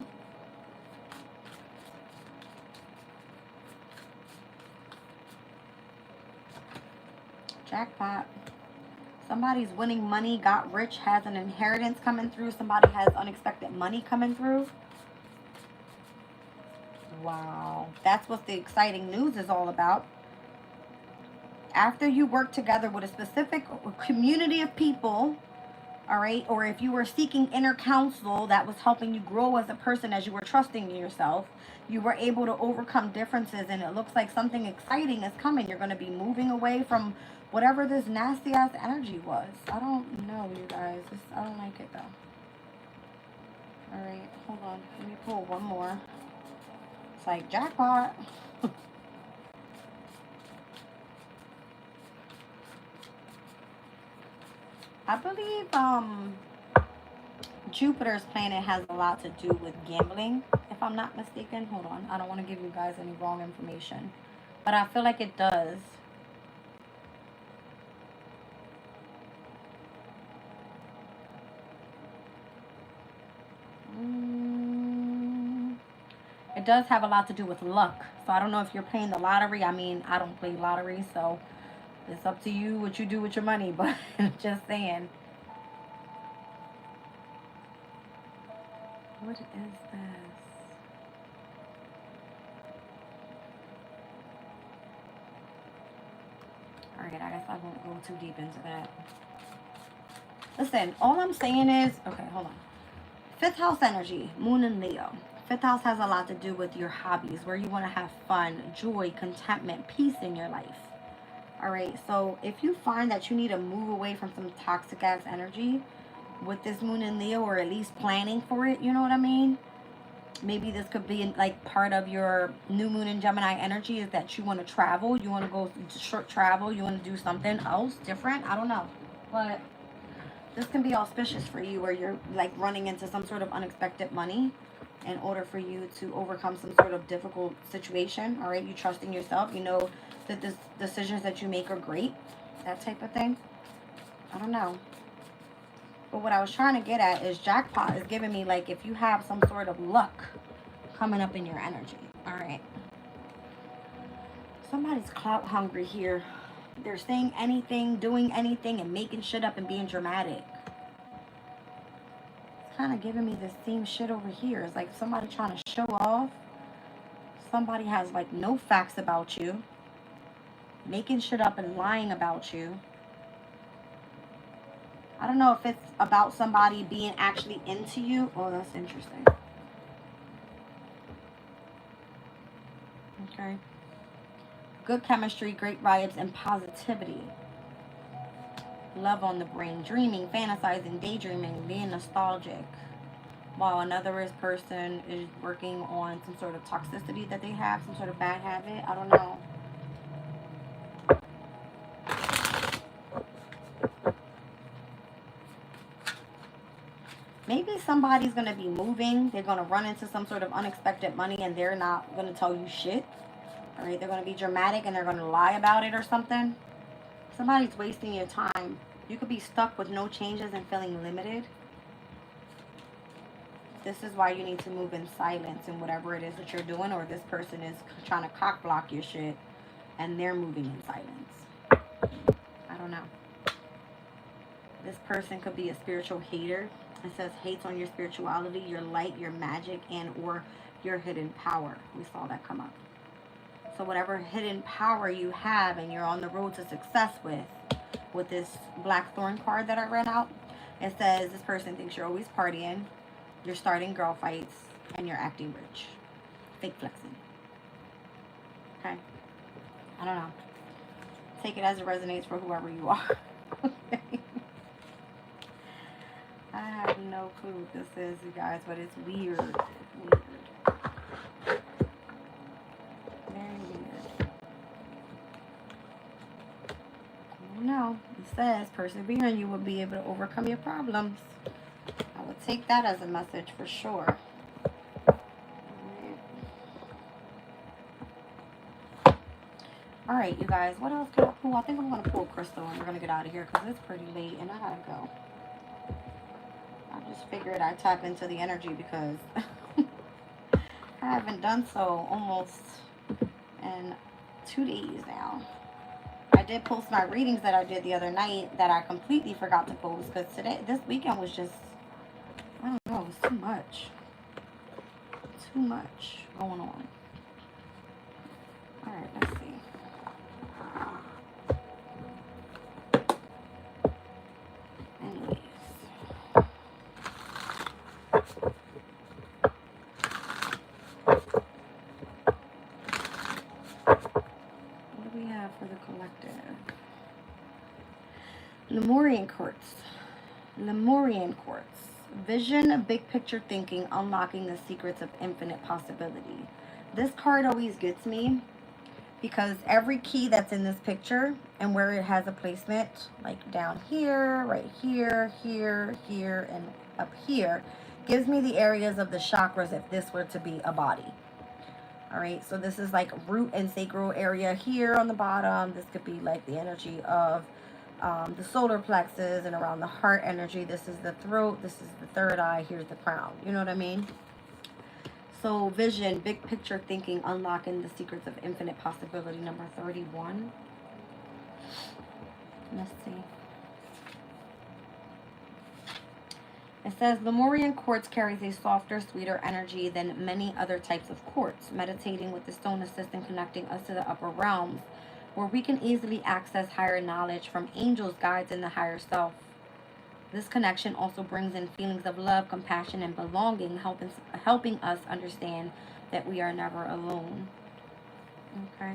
Jackpot. Somebody's winning money, got rich, has an inheritance coming through. Somebody has unexpected money coming through. Wow. That's what the exciting news is all about. After you work together with a specific community of people, all right, or if you were seeking inner counsel that was helping you grow as a person, as you were trusting in yourself, you were able to overcome differences, and it looks like something exciting is coming. You're going to be moving away from whatever this nasty ass energy was. I don't know, you guys. I don't like it though. All right, hold on. Let me pull one more. It's like jackpot. I believe Jupiter's planet has a lot to do with gambling, if I'm not mistaken. Hold on. I don't want to give you guys any wrong information, but I feel like it does. It does have a lot to do with luck. So I don't know if you're playing the lottery. I mean, I don't play lottery, so it's up to you what you do with your money, but just saying. What is this? Alright, I guess I won't go too deep into that. Listen, all I'm saying is, okay, hold on. 5th house energy, Moon and Leo. 5th house has a lot to do with your hobbies, where you want to have fun, joy, contentment, peace in your life. All right, so if you find that you need to move away from some toxic ass energy with this Moon in Leo, or at least planning for it, you know what I mean? Maybe this could be like part of your new moon in Gemini energy, is that you want to travel, you want to go short travel, you want to do something else different. I don't know, but this can be auspicious for you, where you're like running into some sort of unexpected money in order for you to overcome some sort of difficult situation. All right, you trust in yourself, you know that the decisions that you make are great, that type of thing. I don't know, but what I was trying to get at is jackpot is giving me like if you have some sort of luck coming up in your energy. All right, somebody's clout hungry here. They're saying anything, doing anything, and making shit up and being dramatic. It's kind of giving me the same shit over here. It's like somebody trying to show off. Somebody has like no facts about you, making shit up and lying about you. I don't know if it's about somebody being actually into you. Oh, that's interesting. Okay. Good chemistry, great vibes, and positivity. Love on the brain, dreaming, fantasizing, daydreaming, being nostalgic. While another person is working on some sort of toxicity that they have, some sort of bad habit. I don't know. Maybe somebody's going to be moving. They're going to run into some sort of unexpected money and they're not going to tell you shit. All right, they're going to be dramatic and they're going to lie about it or something. Somebody's wasting your time. You could be stuck with no changes and feeling limited. This is why you need to move in silence in whatever it is that you're doing, or this person is trying to cock block your shit and they're moving in silence. I don't know. This person could be a spiritual hater. It says hates on your spirituality, your light, your magic, and or your hidden power. We saw that come up. So whatever hidden power you have and you're on the road to success with this Blackthorn card that I read out, it says this person thinks you're always partying, you're starting girl fights, and you're acting rich. Fake flexing. Okay? I don't know. Take it as it resonates for whoever you are. Okay? I have no clue what this is, you guys, but it's weird. Weird. Very weird. I don't know. It says persevering, you will be able to overcome your problems. I would take that as a message for sure. Alright, you guys, what else can I pull? I think I'm going to pull crystal and we're going to get out of here because it's pretty late and I gotta go. I just figured I'd tap into the energy because I haven't done so almost in 2 days now. I did post my readings that I did the other night that I completely forgot to post because this weekend was just, I don't know, it was too much. Too much going on. Alright, let's see. Anyways. What do we have for the collective? Lemurian quartz. Lemurian quartz. Vision, big picture thinking, unlocking the secrets of infinite possibility. This card always gets me because every key that's in this picture and where it has a placement, like down here, right here, here, here, and up here, gives me the areas of the chakras if this were to be a body. All right, so this is like root and sacral area here on the bottom. This could be like the energy of the solar plexus and around the heart energy. This is the throat. This is the third eye. Here's the crown. You know what I mean? So vision, big picture thinking, unlocking the secrets of infinite possibility, number 31. Let's see. It says Lemurian quartz carries a softer, sweeter energy than many other types of quartz. Meditating with the stone assists in connecting us to the upper realms, where we can easily access higher knowledge from angels, guides, and the higher self. This connection also brings in feelings of love, compassion, and belonging, helping us understand that we are never alone. Okay.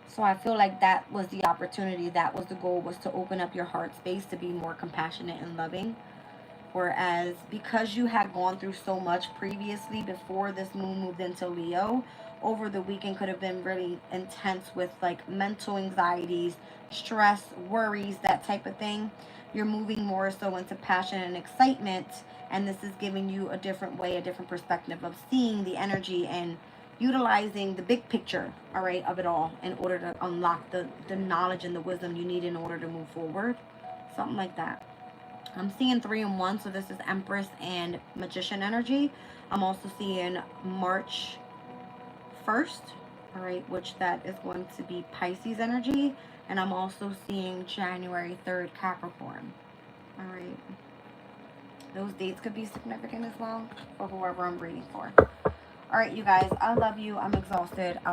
So I feel like that was the opportunity, that was the goal, was to open up your heart space to be more compassionate and loving. Whereas because you had gone through so much previously before this moon moved into Leo, over the weekend could have been really intense with like mental anxieties, stress, worries, that type of thing. You're moving more so into passion and excitement, and this is giving you a different way, a different perspective of seeing the energy and utilizing the big picture, all right, of it all in order to unlock the knowledge and the wisdom you need in order to move forward. Something like that. I'm seeing 3 and 1, so this is Empress and Magician energy. I'm also seeing March 1st. All right, which that is going to be Pisces energy. And I'm also seeing January 3rd, Capricorn. All right. Those dates could be significant as well for whoever I'm reading for. All right, you guys, I love you. I'm exhausted. I'll